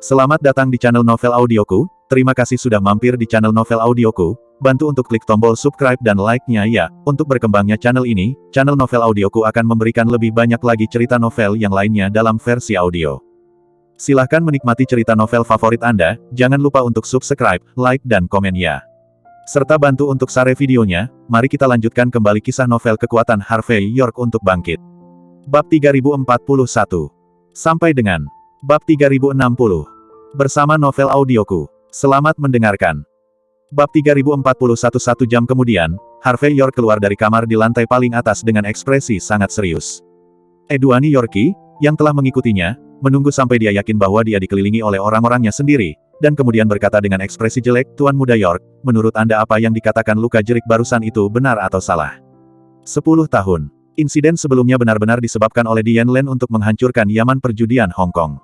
Selamat datang di channel Novel Audioku, terima kasih sudah mampir di channel Novel Audioku, bantu untuk klik tombol subscribe dan like-nya ya, untuk berkembangnya channel ini, channel Novel Audioku akan memberikan lebih banyak lagi cerita novel yang lainnya dalam versi audio. Silahkan menikmati cerita novel favorit Anda, jangan lupa untuk subscribe, like dan komen ya. Serta bantu untuk share videonya, mari kita lanjutkan kembali kisah novel kekuatan Harvey York untuk bangkit. Bab 3041. Sampai dengan Bab 3060. Bersama Novel Audioku. Selamat mendengarkan. Bab 3041. 1 jam kemudian, Harvey York keluar dari kamar di lantai paling atas dengan ekspresi sangat serius. Edwani Yorkie, yang telah mengikutinya, menunggu sampai dia yakin bahwa dia dikelilingi oleh orang-orangnya sendiri, dan kemudian berkata dengan ekspresi jelek, Tuan Muda York, menurut Anda apa yang dikatakan luka jerik barusan itu benar atau salah? 10 tahun. Insiden sebelumnya benar-benar disebabkan oleh Dian Len untuk menghancurkan Yaman perjudian Hong Kong.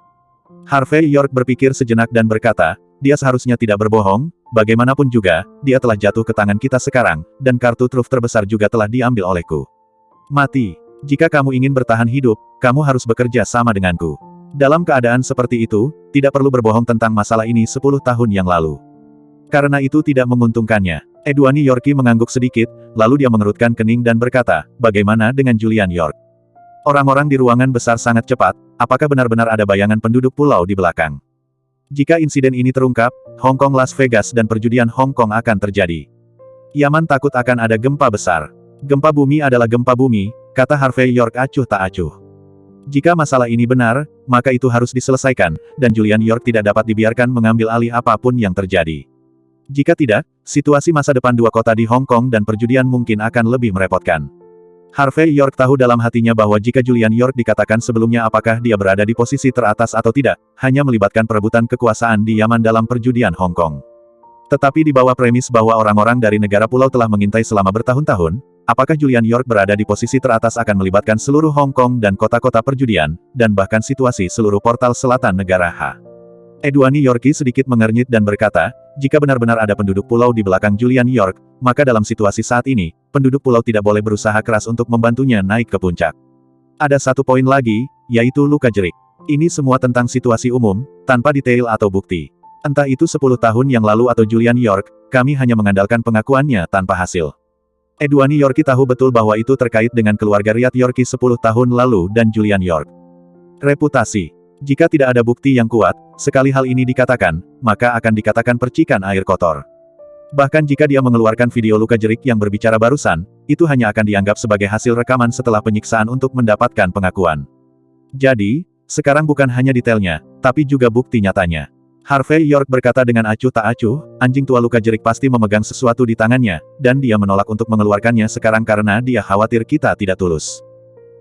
Harvey York berpikir sejenak dan berkata, dia seharusnya tidak berbohong, bagaimanapun juga, dia telah jatuh ke tangan kita sekarang, dan kartu truf terbesar juga telah diambil olehku. Mati. Jika kamu ingin bertahan hidup, kamu harus bekerja sama denganku. Dalam keadaan seperti itu, tidak perlu berbohong tentang masalah ini 10 tahun yang lalu. Karena itu tidak menguntungkannya. Edwani Yorkie mengangguk sedikit, lalu dia mengerutkan kening dan berkata, bagaimana dengan Julian York? Orang-orang di ruangan besar sangat cepat, apakah benar-benar ada bayangan penduduk pulau di belakang? Jika insiden ini terungkap, Hong Kong Las Vegas dan perjudian Hong Kong akan terjadi. Yaman takut akan ada gempa besar. Gempa bumi adalah gempa bumi, kata Harvey York acuh tak acuh. Jika masalah ini benar, maka itu harus diselesaikan, dan Julian York tidak dapat dibiarkan mengambil alih apapun yang terjadi. Jika tidak, situasi masa depan dua kota di Hong Kong dan perjudian mungkin akan lebih merepotkan. Harvey York tahu dalam hatinya bahwa jika Julian York dikatakan sebelumnya apakah dia berada di posisi teratas atau tidak, hanya melibatkan perebutan kekuasaan di Yaman dalam perjudian Hong Kong. Tetapi di bawah premis bahwa orang-orang dari negara pulau telah mengintai selama bertahun-tahun, apakah Julian York berada di posisi teratas akan melibatkan seluruh Hong Kong dan kota-kota perjudian, dan bahkan situasi seluruh portal selatan negara H. Edwani Yorkie sedikit mengernyit dan berkata, jika benar-benar ada penduduk pulau di belakang Julian York, maka dalam situasi saat ini, penduduk pulau tidak boleh berusaha keras untuk membantunya naik ke puncak. Ada satu poin lagi, yaitu luka jerik. Ini semua tentang situasi umum, tanpa detail atau bukti. Entah itu 10 tahun yang lalu atau Julian York, kami hanya mengandalkan pengakuannya tanpa hasil. Edwani Yorkie tahu betul bahwa itu terkait dengan keluarga Riyad Yorkie 10 tahun lalu dan Julian York. Reputasi. Jika tidak ada bukti yang kuat, sekali hal ini dikatakan, maka akan dikatakan percikan air kotor. Bahkan jika dia mengeluarkan video luka jerik yang berbicara barusan, itu hanya akan dianggap sebagai hasil rekaman setelah penyiksaan untuk mendapatkan pengakuan. Jadi, sekarang bukan hanya detailnya, tapi juga bukti nyatanya. Harvey York berkata dengan acuh tak acuh, anjing tua luka jerik pasti memegang sesuatu di tangannya, dan dia menolak untuk mengeluarkannya sekarang karena dia khawatir kita tidak tulus.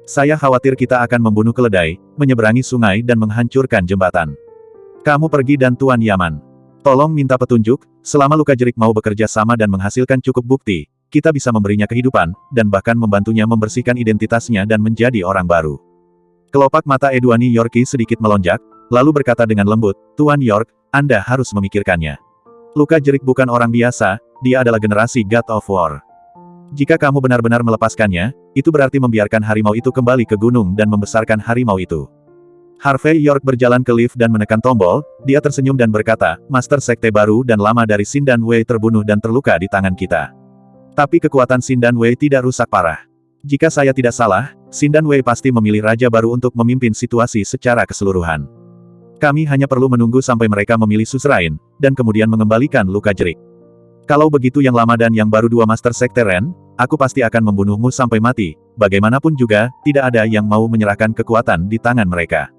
Saya khawatir kita akan membunuh keledai, menyeberangi sungai dan menghancurkan jembatan. Kamu pergi dan Tuan Yaman. Tolong minta petunjuk, selama luka jerik mau bekerja sama dan menghasilkan cukup bukti, kita bisa memberinya kehidupan, dan bahkan membantunya membersihkan identitasnya dan menjadi orang baru. Kelopak mata Edwani Yorkie sedikit melonjak, lalu berkata dengan lembut, Tuan York, Anda harus memikirkannya. Luka jerik bukan orang biasa, dia adalah generasi God of War. Jika kamu benar-benar melepaskannya, itu berarti membiarkan harimau itu kembali ke gunung dan membesarkan harimau itu. Harvey York berjalan ke lift dan menekan tombol, dia tersenyum dan berkata, Master Sekte baru dan lama dari Sindan Wei terbunuh dan terluka di tangan kita. Tapi kekuatan Sindan Wei tidak rusak parah. Jika saya tidak salah, Sindan Wei pasti memilih raja baru untuk memimpin situasi secara keseluruhan. Kami hanya perlu menunggu sampai mereka memilih suzerain, dan kemudian mengembalikan luka jerik. Kalau begitu yang lama dan yang baru dua Master Sekte Ren, aku pasti akan membunuhmu sampai mati, bagaimanapun juga, tidak ada yang mau menyerahkan kekuatan di tangan mereka.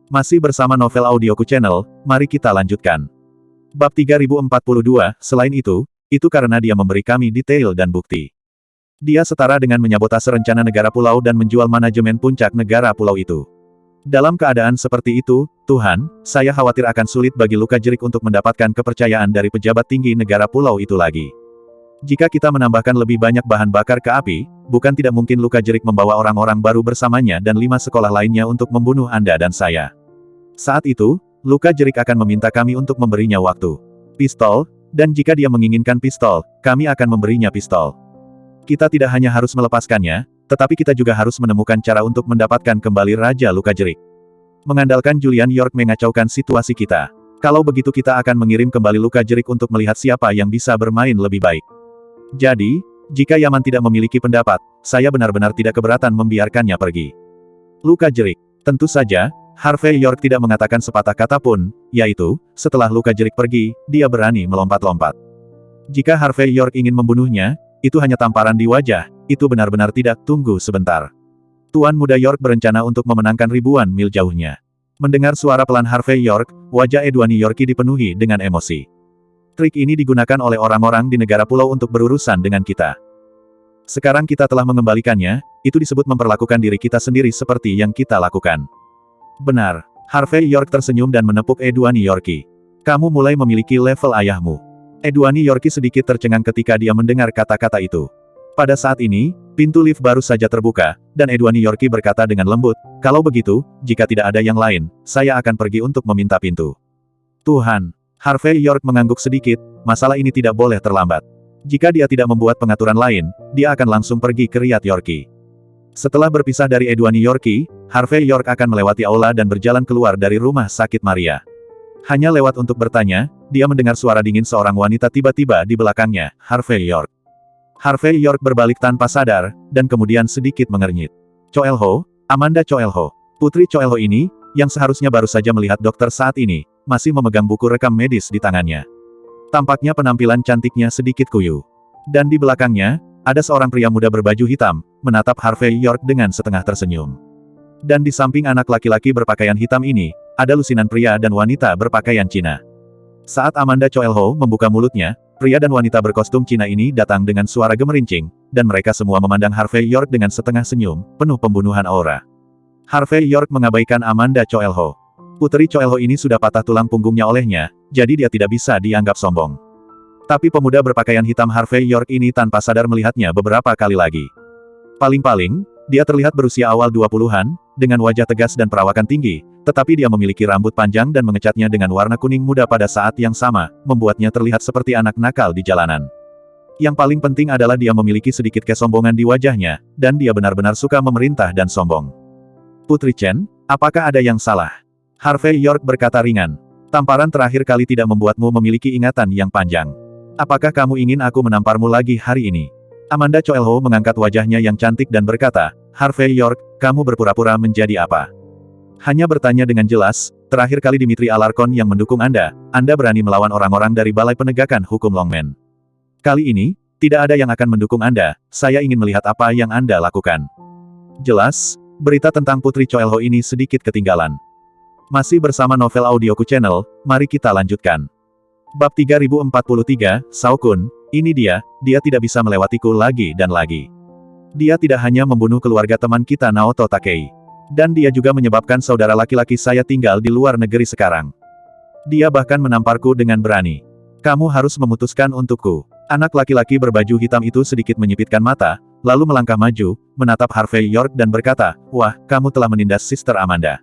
Masih bersama Novel Audioku Channel, mari kita lanjutkan. Bab 3042, selain itu karena dia memberi kami detail dan bukti. Dia setara dengan menyabotase rencana negara pulau dan menjual manajemen puncak negara pulau itu. Dalam keadaan seperti itu, Tuhan, saya khawatir akan sulit bagi luka jerik untuk mendapatkan kepercayaan dari pejabat tinggi negara pulau itu lagi. Jika kita menambahkan lebih banyak bahan bakar ke api, bukan tidak mungkin luka jerik membawa orang-orang baru bersamanya dan 5 sekolah lainnya untuk membunuh Anda dan saya. Saat itu, luka jerik akan meminta kami untuk memberinya waktu. Pistol, Dan jika dia menginginkan pistol, kami akan memberinya pistol. Kita tidak hanya harus melepaskannya, tetapi kita juga harus menemukan cara untuk mendapatkan kembali Raja Luka Jerik. Mengandalkan Julian York mengacaukan situasi kita. Kalau begitu kita akan mengirim kembali Luka Jerik untuk melihat siapa yang bisa bermain lebih baik. Jadi, jika Yaman tidak memiliki pendapat, saya benar-benar tidak keberatan membiarkannya pergi. Luka Jerik. Tentu saja, Harvey York tidak mengatakan sepatah kata pun, yaitu, setelah Luka Jerik pergi, dia berani melompat-lompat. Jika Harvey York ingin membunuhnya, itu hanya tamparan di wajah, itu benar-benar tidak. Tunggu sebentar. Tuan Muda York berencana untuk memenangkan ribuan mil jauhnya. Mendengar suara pelan Harvey York, wajah Edwani Yorkie dipenuhi dengan emosi. Trik ini digunakan oleh orang-orang di negara pulau untuk berurusan dengan kita. Sekarang kita telah mengembalikannya, itu disebut memperlakukan diri kita sendiri seperti yang kita lakukan. Benar. Harvey York tersenyum dan menepuk Edwani Yorkie. Kamu mulai memiliki level ayahmu. Edwani Yorkie sedikit tercengang ketika dia mendengar kata-kata itu. Pada saat ini, pintu lift baru saja terbuka, dan Edwani Yorkie berkata dengan lembut, kalau begitu, jika tidak ada yang lain, saya akan pergi untuk meminta pintu. Tuhan. Harvey York mengangguk sedikit, masalah ini tidak boleh terlambat. Jika dia tidak membuat pengaturan lain, dia akan langsung pergi ke Riat Yorkie. Setelah berpisah dari Edwani Yorkie, Harvey York akan melewati aula dan berjalan keluar dari rumah sakit Maria. Hanya lewat untuk bertanya, dia mendengar suara dingin seorang wanita tiba-tiba di belakangnya, Harvey York. Harvey York berbalik tanpa sadar, dan kemudian sedikit mengernyit. Choelho, Amanda Choelho. Putri Choelho ini, yang seharusnya baru saja melihat dokter saat ini, masih memegang buku rekam medis di tangannya. Tampaknya penampilan cantiknya sedikit kuyu. Dan di belakangnya, ada seorang pria muda berbaju hitam, menatap Harvey York dengan setengah tersenyum. Dan di samping anak laki-laki berpakaian hitam ini, ada lusinan pria dan wanita berpakaian Cina. Saat Amanda Choelho membuka mulutnya, pria dan wanita berkostum Cina ini datang dengan suara gemerincing, dan mereka semua memandang Harvey York dengan setengah senyum, penuh pembunuhan aura. Harvey York mengabaikan Amanda Choelho. Putri Choelho ini sudah patah tulang punggungnya olehnya, jadi dia tidak bisa dianggap sombong. Tapi pemuda berpakaian hitam Harvey York ini tanpa sadar melihatnya beberapa kali lagi. Paling-paling, dia terlihat berusia awal 20-an, dengan wajah tegas dan perawakan tinggi, tetapi dia memiliki rambut panjang dan mengecatnya dengan warna kuning muda pada saat yang sama, membuatnya terlihat seperti anak nakal di jalanan. Yang paling penting adalah dia memiliki sedikit kesombongan di wajahnya, dan dia benar-benar suka memerintah dan sombong. Putri Chen, apakah ada yang salah? Harvey York berkata ringan. Tamparan terakhir kali tidak membuatmu memiliki ingatan yang panjang. Apakah kamu ingin aku menamparmu lagi hari ini? Amanda Choelho mengangkat wajahnya yang cantik dan berkata, Harvey York, kamu berpura-pura menjadi apa? Hanya bertanya dengan jelas, terakhir kali Dimitri Alarkon yang mendukung Anda berani melawan orang-orang dari Balai Penegakan Hukum Longmen. Kali ini, tidak ada yang akan mendukung Anda, saya ingin melihat apa yang Anda lakukan. Jelas, berita tentang Putri Choelho ini sedikit ketinggalan. Masih bersama Novel Audioku Channel, mari kita lanjutkan. Bab 3043, Shao Kun, ini dia tidak bisa melewatiku lagi dan lagi. Dia tidak hanya membunuh keluarga teman kita Naoto Takei. Dan dia juga menyebabkan saudara laki-laki saya tinggal di luar negeri sekarang. Dia bahkan menamparku dengan berani. Kamu harus memutuskan untukku. Anak laki-laki berbaju hitam itu sedikit menyipitkan mata, lalu melangkah maju, menatap Harvey York dan berkata, wah, kamu telah menindas Sister Amanda.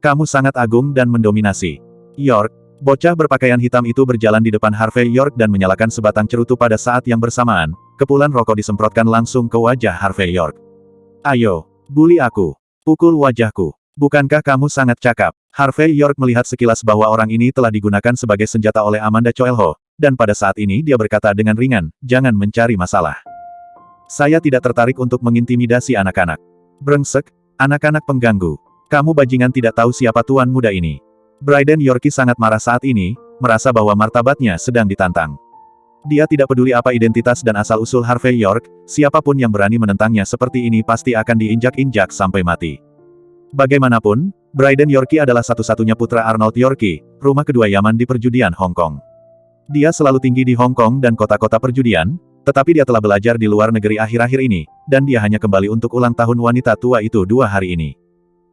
Kamu sangat agung dan mendominasi. York, bocah berpakaian hitam itu berjalan di depan Harvey York dan menyalakan sebatang cerutu pada saat yang bersamaan, kepulan rokok disemprotkan langsung ke wajah Harvey York. Ayo, bully aku. Pukul wajahku. Bukankah kamu sangat cakap? Harvey York melihat sekilas bahwa orang ini telah digunakan sebagai senjata oleh Amanda Choelho, dan pada saat ini dia berkata dengan ringan, jangan mencari masalah. Saya tidak tertarik untuk mengintimidasi anak-anak. Brengsek, anak-anak pengganggu. Kamu bajingan tidak tahu siapa tuan muda ini. Bryden Yorkie sangat marah saat ini, merasa bahwa martabatnya sedang ditantang. Dia tidak peduli apa identitas dan asal-usul Harvey York, siapapun yang berani menentangnya seperti ini pasti akan diinjak-injak sampai mati. Bagaimanapun, Bryden Yorkie adalah satu-satunya putra Arnold Yorkie, rumah kedua Yaman di perjudian Hong Kong. Dia selalu tinggi di Hong Kong dan kota-kota perjudian, tetapi dia telah belajar di luar negeri akhir-akhir ini, dan dia hanya kembali untuk ulang tahun wanita tua itu 2 hari ini.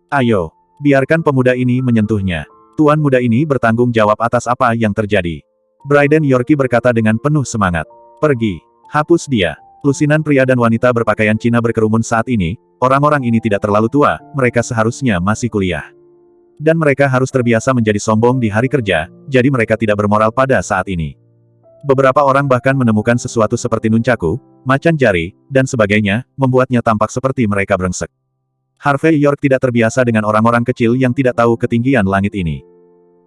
Ayo, biarkan pemuda ini menyentuhnya. Tuan muda ini bertanggung jawab atas apa yang terjadi. Bryden Yorkie berkata dengan penuh semangat. Pergi. Hapus dia. Lusinan pria dan wanita berpakaian Cina berkerumun saat ini, orang-orang ini tidak terlalu tua, mereka seharusnya masih kuliah. Dan mereka harus terbiasa menjadi sombong di hari kerja, jadi mereka tidak bermoral pada saat ini. Beberapa orang bahkan menemukan sesuatu seperti nuncaku, macan jari, dan sebagainya, membuatnya tampak seperti mereka brengsek. Harvey York tidak terbiasa dengan orang-orang kecil yang tidak tahu ketinggian langit ini.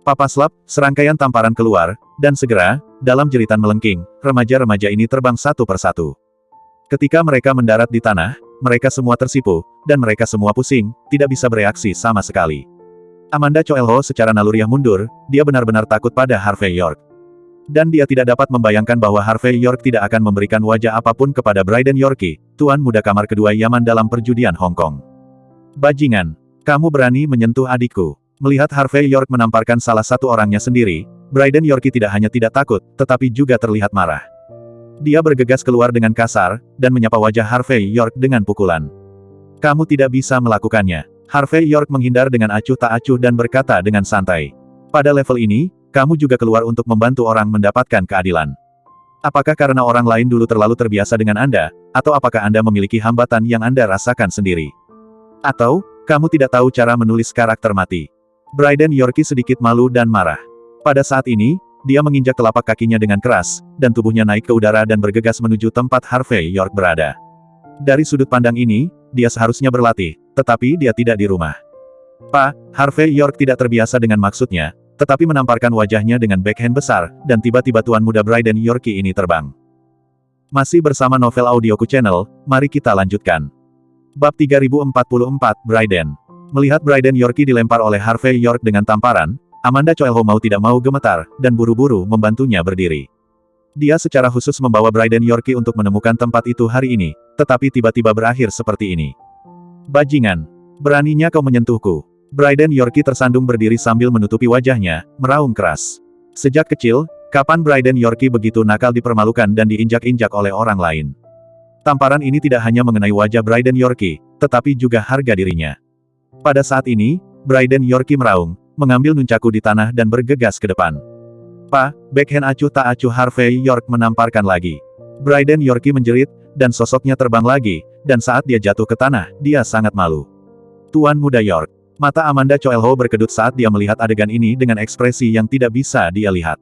Papaslap, serangkaian tamparan keluar, dan segera, dalam jeritan melengking, remaja-remaja ini terbang satu persatu. Ketika mereka mendarat di tanah, mereka semua tersipu, dan mereka semua pusing, tidak bisa bereaksi sama sekali. Amanda Choelho secara naluriah mundur, dia benar-benar takut pada Harvey York. Dan dia tidak dapat membayangkan bahwa Harvey York tidak akan memberikan wajah apapun kepada Bryden Yorkie, tuan muda kamar kedua Yaman dalam perjudian Hong Kong. Bajingan, kamu berani menyentuh adikku. Melihat Harvey York menamparkan salah satu orangnya sendiri, Bryden Yorkie tidak hanya tidak takut, tetapi juga terlihat marah. Dia bergegas keluar dengan kasar, dan menyapa wajah Harvey York dengan pukulan. Kamu tidak bisa melakukannya. Harvey York menghindar dengan acuh tak acuh dan berkata dengan santai. Pada level ini, kamu juga keluar untuk membantu orang mendapatkan keadilan. Apakah karena orang lain dulu terlalu terbiasa dengan Anda, atau apakah Anda memiliki hambatan yang Anda rasakan sendiri? Atau, kamu tidak tahu cara menulis karakter mati? Bryden Yorkie sedikit malu dan marah. Pada saat ini, dia menginjak telapak kakinya dengan keras, dan tubuhnya naik ke udara dan bergegas menuju tempat Harvey York berada. Dari sudut pandang ini, dia seharusnya berlatih, tetapi dia tidak di rumah. Pak, Harvey York tidak terbiasa dengan maksudnya, tetapi menamparkan wajahnya dengan backhand besar, dan tiba-tiba tuan muda Bryden Yorkie ini terbang. Masih bersama Novel Audioku Channel, mari kita lanjutkan. Bab 3044, Bryden. Melihat Bryden Yorkie dilempar oleh Harvey York dengan tamparan, Amanda Choelho mau tidak mau gemetar, dan buru-buru membantunya berdiri. Dia secara khusus membawa Bryden Yorkie untuk menemukan tempat itu hari ini, tetapi tiba-tiba berakhir seperti ini. Bajingan, beraninya kau menyentuhku. Bryden Yorkie tersandung berdiri sambil menutupi wajahnya, meraung keras. Sejak kecil, kapan Bryden Yorkie begitu nakal dipermalukan dan diinjak-injak oleh orang lain? Tamparan ini tidak hanya mengenai wajah Bryden Yorkie, tetapi juga harga dirinya. Pada saat ini, Bryden Yorkie meraung, mengambil nuncaku di tanah dan bergegas ke depan. Pak, backhand acuh tak acuh Harvey York menamparkan lagi. Bryden Yorkie menjerit, dan sosoknya terbang lagi, dan saat dia jatuh ke tanah, dia sangat malu. Tuan muda York. Mata Amanda Choelho berkedut saat dia melihat adegan ini dengan ekspresi yang tidak bisa dia lihat.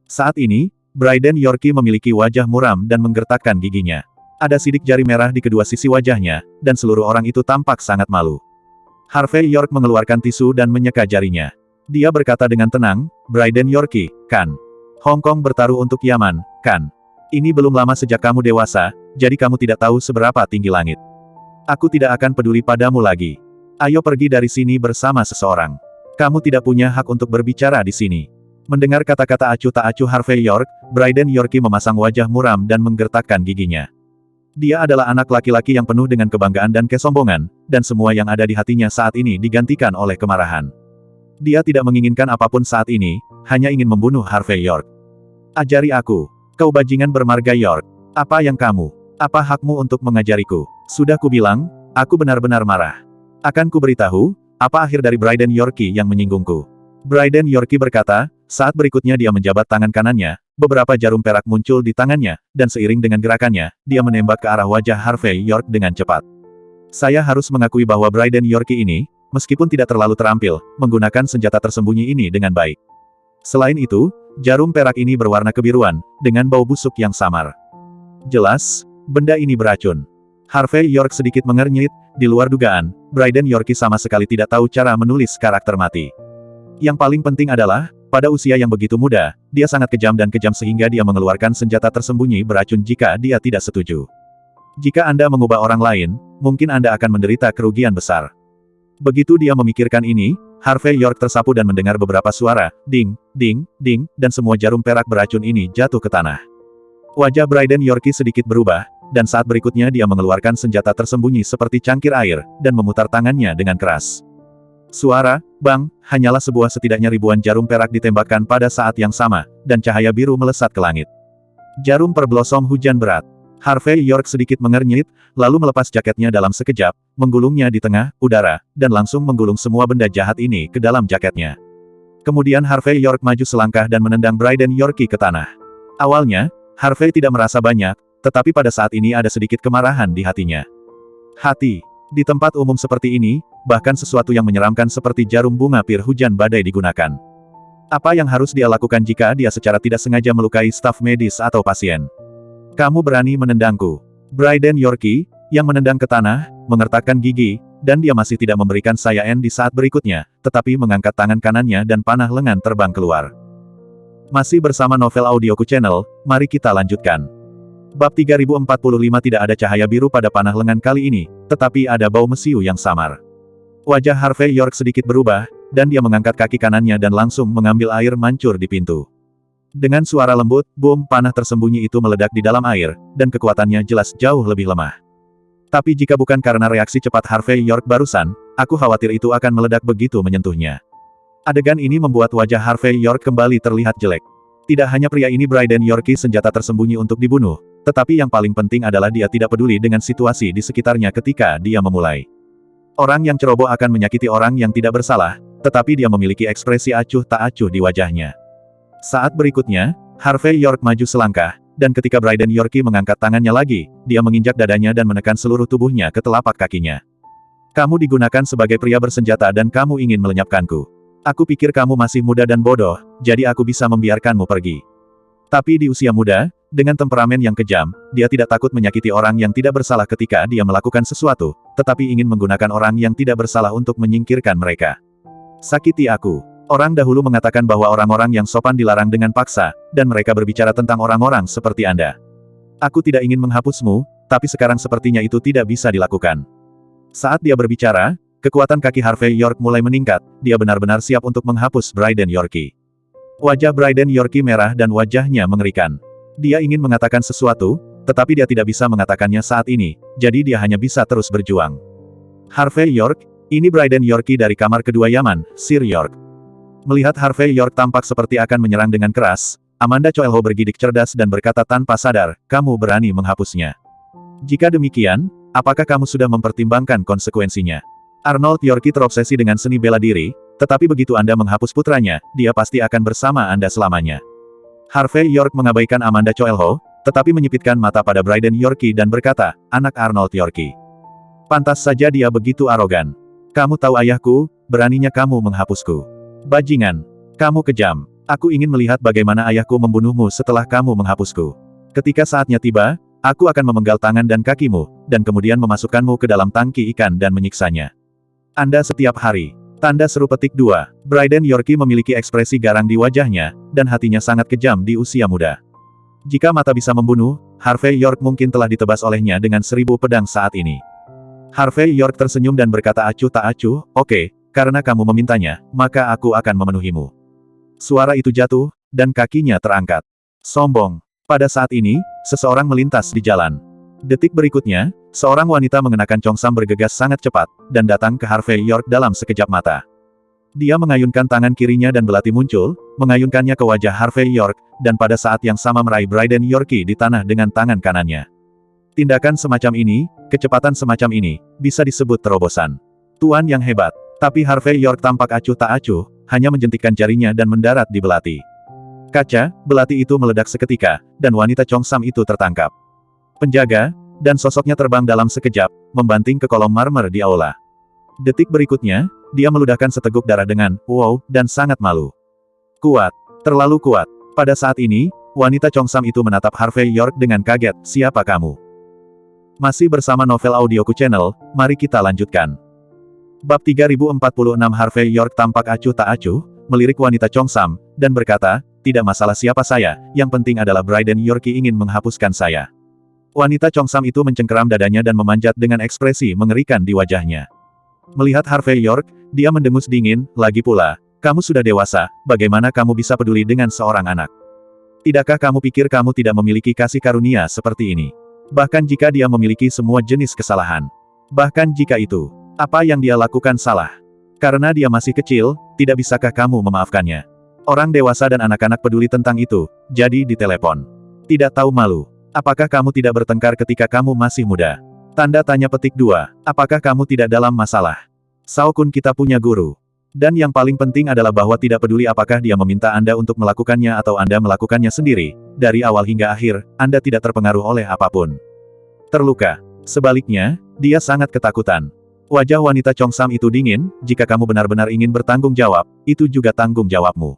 Saat ini, Bryden Yorkie memiliki wajah muram dan menggertakkan giginya. Ada sidik jari merah di kedua sisi wajahnya, dan seluruh orang itu tampak sangat malu. Harvey York mengeluarkan tisu dan menyeka jarinya. Dia berkata dengan tenang, Bryden Yorkie, kan? Hong Kong bertaruh untuk Yaman, kan? Ini belum lama sejak kamu dewasa, jadi kamu tidak tahu seberapa tinggi langit. Aku tidak akan peduli padamu lagi. Ayo pergi dari sini bersama seseorang. Kamu tidak punya hak untuk berbicara di sini. Mendengar kata-kata acuh tak acuh Harvey York, Bryden Yorkie memasang wajah muram dan menggertakkan giginya. Dia adalah anak laki-laki yang penuh dengan kebanggaan dan kesombongan, dan semua yang ada di hatinya saat ini digantikan oleh kemarahan. Dia tidak menginginkan apapun saat ini, hanya ingin membunuh Harvey York. Ajari aku. Kau bajingan bermarga York. Apa yang kamu? Apa hakmu untuk mengajariku? Sudah kubilang, aku benar-benar marah. Akan kuberitahu, apa akhir dari Bryden Yorkie yang menyinggungku. Bryden Yorkie berkata, saat berikutnya dia menjabat tangan kanannya, beberapa jarum perak muncul di tangannya, dan seiring dengan gerakannya, dia menembak ke arah wajah Harvey York dengan cepat. Saya harus mengakui bahwa Bryden Yorkie ini, meskipun tidak terlalu terampil, menggunakan senjata tersembunyi ini dengan baik. Selain itu, jarum perak ini berwarna kebiruan, dengan bau busuk yang samar. Jelas, benda ini beracun. Harvey York sedikit mengernyit, di luar dugaan, Bryden Yorkie sama sekali tidak tahu cara menulis karakter mati. Yang paling penting adalah, pada usia yang begitu muda, dia sangat kejam dan kejam sehingga dia mengeluarkan senjata tersembunyi beracun jika dia tidak setuju. Jika Anda mengubah orang lain, mungkin Anda akan menderita kerugian besar. Begitu dia memikirkan ini, Harvey York tersapu dan mendengar beberapa suara, ding, ding, ding, dan semua jarum perak beracun ini jatuh ke tanah. Wajah Bryden Yorkie sedikit berubah, dan saat berikutnya dia mengeluarkan senjata tersembunyi seperti cangkir air, dan memutar tangannya dengan keras. Suara, bang, hanyalah sebuah setidaknya ribuan jarum perak ditembakkan pada saat yang sama, dan cahaya biru melesat ke langit. Jarum perblosom hujan berat. Harvey York sedikit mengernyit, lalu melepas jaketnya dalam sekejap, menggulungnya di tengah udara, dan langsung menggulung semua benda jahat ini ke dalam jaketnya. Kemudian Harvey York maju selangkah dan menendang Bryden Yorkie ke tanah. Awalnya, Harvey tidak merasa banyak, tetapi pada saat ini ada sedikit kemarahan di hatinya. Hati. Di tempat umum seperti ini, bahkan sesuatu yang menyeramkan seperti jarum bunga pir hujan badai digunakan. Apa yang harus dia lakukan jika dia secara tidak sengaja melukai staf medis atau pasien? Kamu berani menendangku. Brayden Yorkie, yang menendang ke tanah, mengertakkan gigi, dan dia masih tidak memberikan saya di saat berikutnya, tetapi mengangkat tangan kanannya dan panah lengan terbang keluar. Masih bersama Novel Audioku Channel, mari kita lanjutkan. Bab 3045 tidak ada cahaya biru pada panah lengan kali ini, tetapi ada bau mesiu yang samar. Wajah Harvey York sedikit berubah, dan dia mengangkat kaki kanannya dan langsung mengambil air mancur di pintu. Dengan suara lembut, boom, panah tersembunyi itu meledak di dalam air, dan kekuatannya jelas jauh lebih lemah. Tapi jika bukan karena reaksi cepat Harvey York barusan, aku khawatir itu akan meledak begitu menyentuhnya. Adegan ini membuat wajah Harvey York kembali terlihat jelek. Tidak hanya pria ini Brayden Yorkie senjata tersembunyi untuk dibunuh, tetapi yang paling penting adalah dia tidak peduli dengan situasi di sekitarnya ketika dia memulai. Orang yang ceroboh akan menyakiti orang yang tidak bersalah, tetapi dia memiliki ekspresi acuh tak acuh di wajahnya. Saat berikutnya, Harvey York maju selangkah, dan ketika Brayden Yorkie mengangkat tangannya lagi, dia menginjak dadanya dan menekan seluruh tubuhnya ke telapak kakinya. Kamu digunakan sebagai pria bersenjata dan kamu ingin melenyapkanku. Aku pikir kamu masih muda dan bodoh, jadi aku bisa membiarkanmu pergi. Tapi di usia muda, dengan temperamen yang kejam, dia tidak takut menyakiti orang yang tidak bersalah ketika dia melakukan sesuatu, tetapi ingin menggunakan orang yang tidak bersalah untuk menyingkirkan mereka. Sakiti aku. Orang dahulu mengatakan bahwa orang-orang yang sopan dilarang dengan paksa, dan mereka berbicara tentang orang-orang seperti Anda. Aku tidak ingin menghapusmu, tapi sekarang sepertinya itu tidak bisa dilakukan. Saat dia berbicara, kekuatan kaki Harvey York mulai meningkat, dia benar-benar siap untuk menghapus Brayden Yorkie. Wajah Brayden Yorkie merah dan wajahnya mengerikan. Dia ingin mengatakan sesuatu, tetapi dia tidak bisa mengatakannya saat ini, jadi dia hanya bisa terus berjuang. Harvey York, ini Brayden Yorkie dari kamar kedua Yaman, Sir York. Melihat Harvey York tampak seperti akan menyerang dengan keras, Amanda Coelho bergidik cerdas dan berkata tanpa sadar, kamu berani menghapusnya. Jika demikian, apakah kamu sudah mempertimbangkan konsekuensinya? Arnold Yorkie terobsesi dengan seni bela diri, tetapi begitu Anda menghapus putranya, dia pasti akan bersama Anda selamanya. Harvey York mengabaikan Amanda Coelho, tetapi menyipitkan mata pada Brayden Yorkie dan berkata, anak Arnold Yorkie. Pantas saja dia begitu arogan. Kamu tahu ayahku, beraninya kamu menghapusku. Bajingan. Kamu kejam. Aku ingin melihat bagaimana ayahku membunuhmu setelah kamu menghapusku. Ketika saatnya tiba, aku akan memenggal tangan dan kakimu, dan kemudian memasukkanmu ke dalam tangki ikan dan menyiksanya. Anda setiap hari. Tanda seru petik 2. Brayden Yorkie memiliki ekspresi garang di wajahnya, dan hatinya sangat kejam di usia muda. Jika mata bisa membunuh, Harvey York mungkin telah ditebas olehnya dengan 1000 pedang saat ini. Harvey York tersenyum dan berkata acuh tak acuh, oke, karena kamu memintanya, maka aku akan memenuhimu. Suara itu jatuh, dan kakinya terangkat. Sombong. Pada saat ini, seseorang melintas di jalan. Detik berikutnya, seorang wanita mengenakan congsam bergegas sangat cepat, dan datang ke Harvey York dalam sekejap mata. Dia mengayunkan tangan kirinya dan belati muncul, mengayunkannya ke wajah Harvey York, dan pada saat yang sama meraih Brayden Yorkie di tanah dengan tangan kanannya. Tindakan semacam ini, kecepatan semacam ini, bisa disebut terobosan. Tuan yang hebat. Tapi Harvey York tampak acuh tak acuh, hanya menjentikkan jarinya dan mendarat di belati. Kaca, belati itu meledak seketika, dan wanita congsam itu tertangkap. Penjaga, dan sosoknya terbang dalam sekejap, membanting ke kolom marmer di aula. Detik berikutnya, dia meludahkan seteguk darah dengan, wow, dan sangat malu. Kuat. Terlalu kuat. Pada saat ini, wanita congsam itu menatap Harvey York dengan kaget, siapa kamu? Masih bersama Novel Audioku Channel, mari kita lanjutkan. Bab 3046 Harvey York tampak acuh tak acuh, melirik wanita congsam, dan berkata, tidak masalah siapa saya, yang penting adalah Brayden Yorkie ingin menghapuskan saya. Wanita congsam itu mencengkeram dadanya dan memanjat dengan ekspresi mengerikan di wajahnya. Melihat Harvey York, dia mendengus dingin, lagi pula, kamu sudah dewasa, bagaimana kamu bisa peduli dengan seorang anak? Tidakkah kamu pikir kamu tidak memiliki kasih karunia seperti ini? Bahkan jika dia memiliki semua jenis kesalahan. Bahkan jika itu, apa yang dia lakukan salah? Karena dia masih kecil, tidak bisakah kamu memaafkannya? Orang dewasa dan anak-anak peduli tentang itu, jadi ditelepon. Tidak tahu malu. Apakah kamu tidak bertengkar ketika kamu masih muda? Tanda tanya petik 2. Apakah kamu tidak dalam masalah? Sao Kun kita punya guru. Dan yang paling penting adalah bahwa tidak peduli apakah dia meminta Anda untuk melakukannya atau Anda melakukannya sendiri, dari awal hingga akhir, Anda tidak terpengaruh oleh apapun. Terluka. Sebaliknya, dia sangat ketakutan. Wajah wanita congsam itu dingin, jika kamu benar-benar ingin bertanggung jawab, itu juga tanggung jawabmu.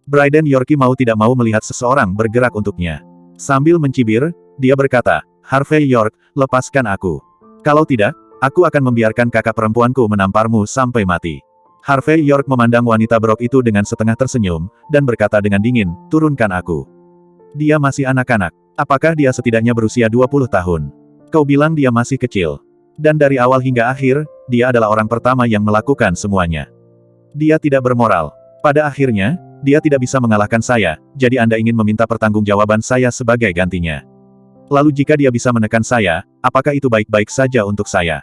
Bryden Yorkie mau tidak mau melihat seseorang bergerak untuknya. Sambil mencibir, dia berkata, Harvey York, lepaskan aku. Kalau tidak, aku akan membiarkan kakak perempuanku menamparmu sampai mati. Harvey York memandang wanita berok itu dengan setengah tersenyum, dan berkata dengan dingin, turunkan aku. Dia masih anak-anak. Apakah dia setidaknya berusia 20 tahun? Kau bilang dia masih kecil. Dan dari awal hingga akhir, dia adalah orang pertama yang melakukan semuanya. Dia tidak bermoral. Pada akhirnya, dia tidak bisa mengalahkan saya, jadi Anda ingin meminta pertanggungjawaban saya sebagai gantinya. Lalu jika dia bisa menekan saya, apakah itu baik-baik saja untuk saya?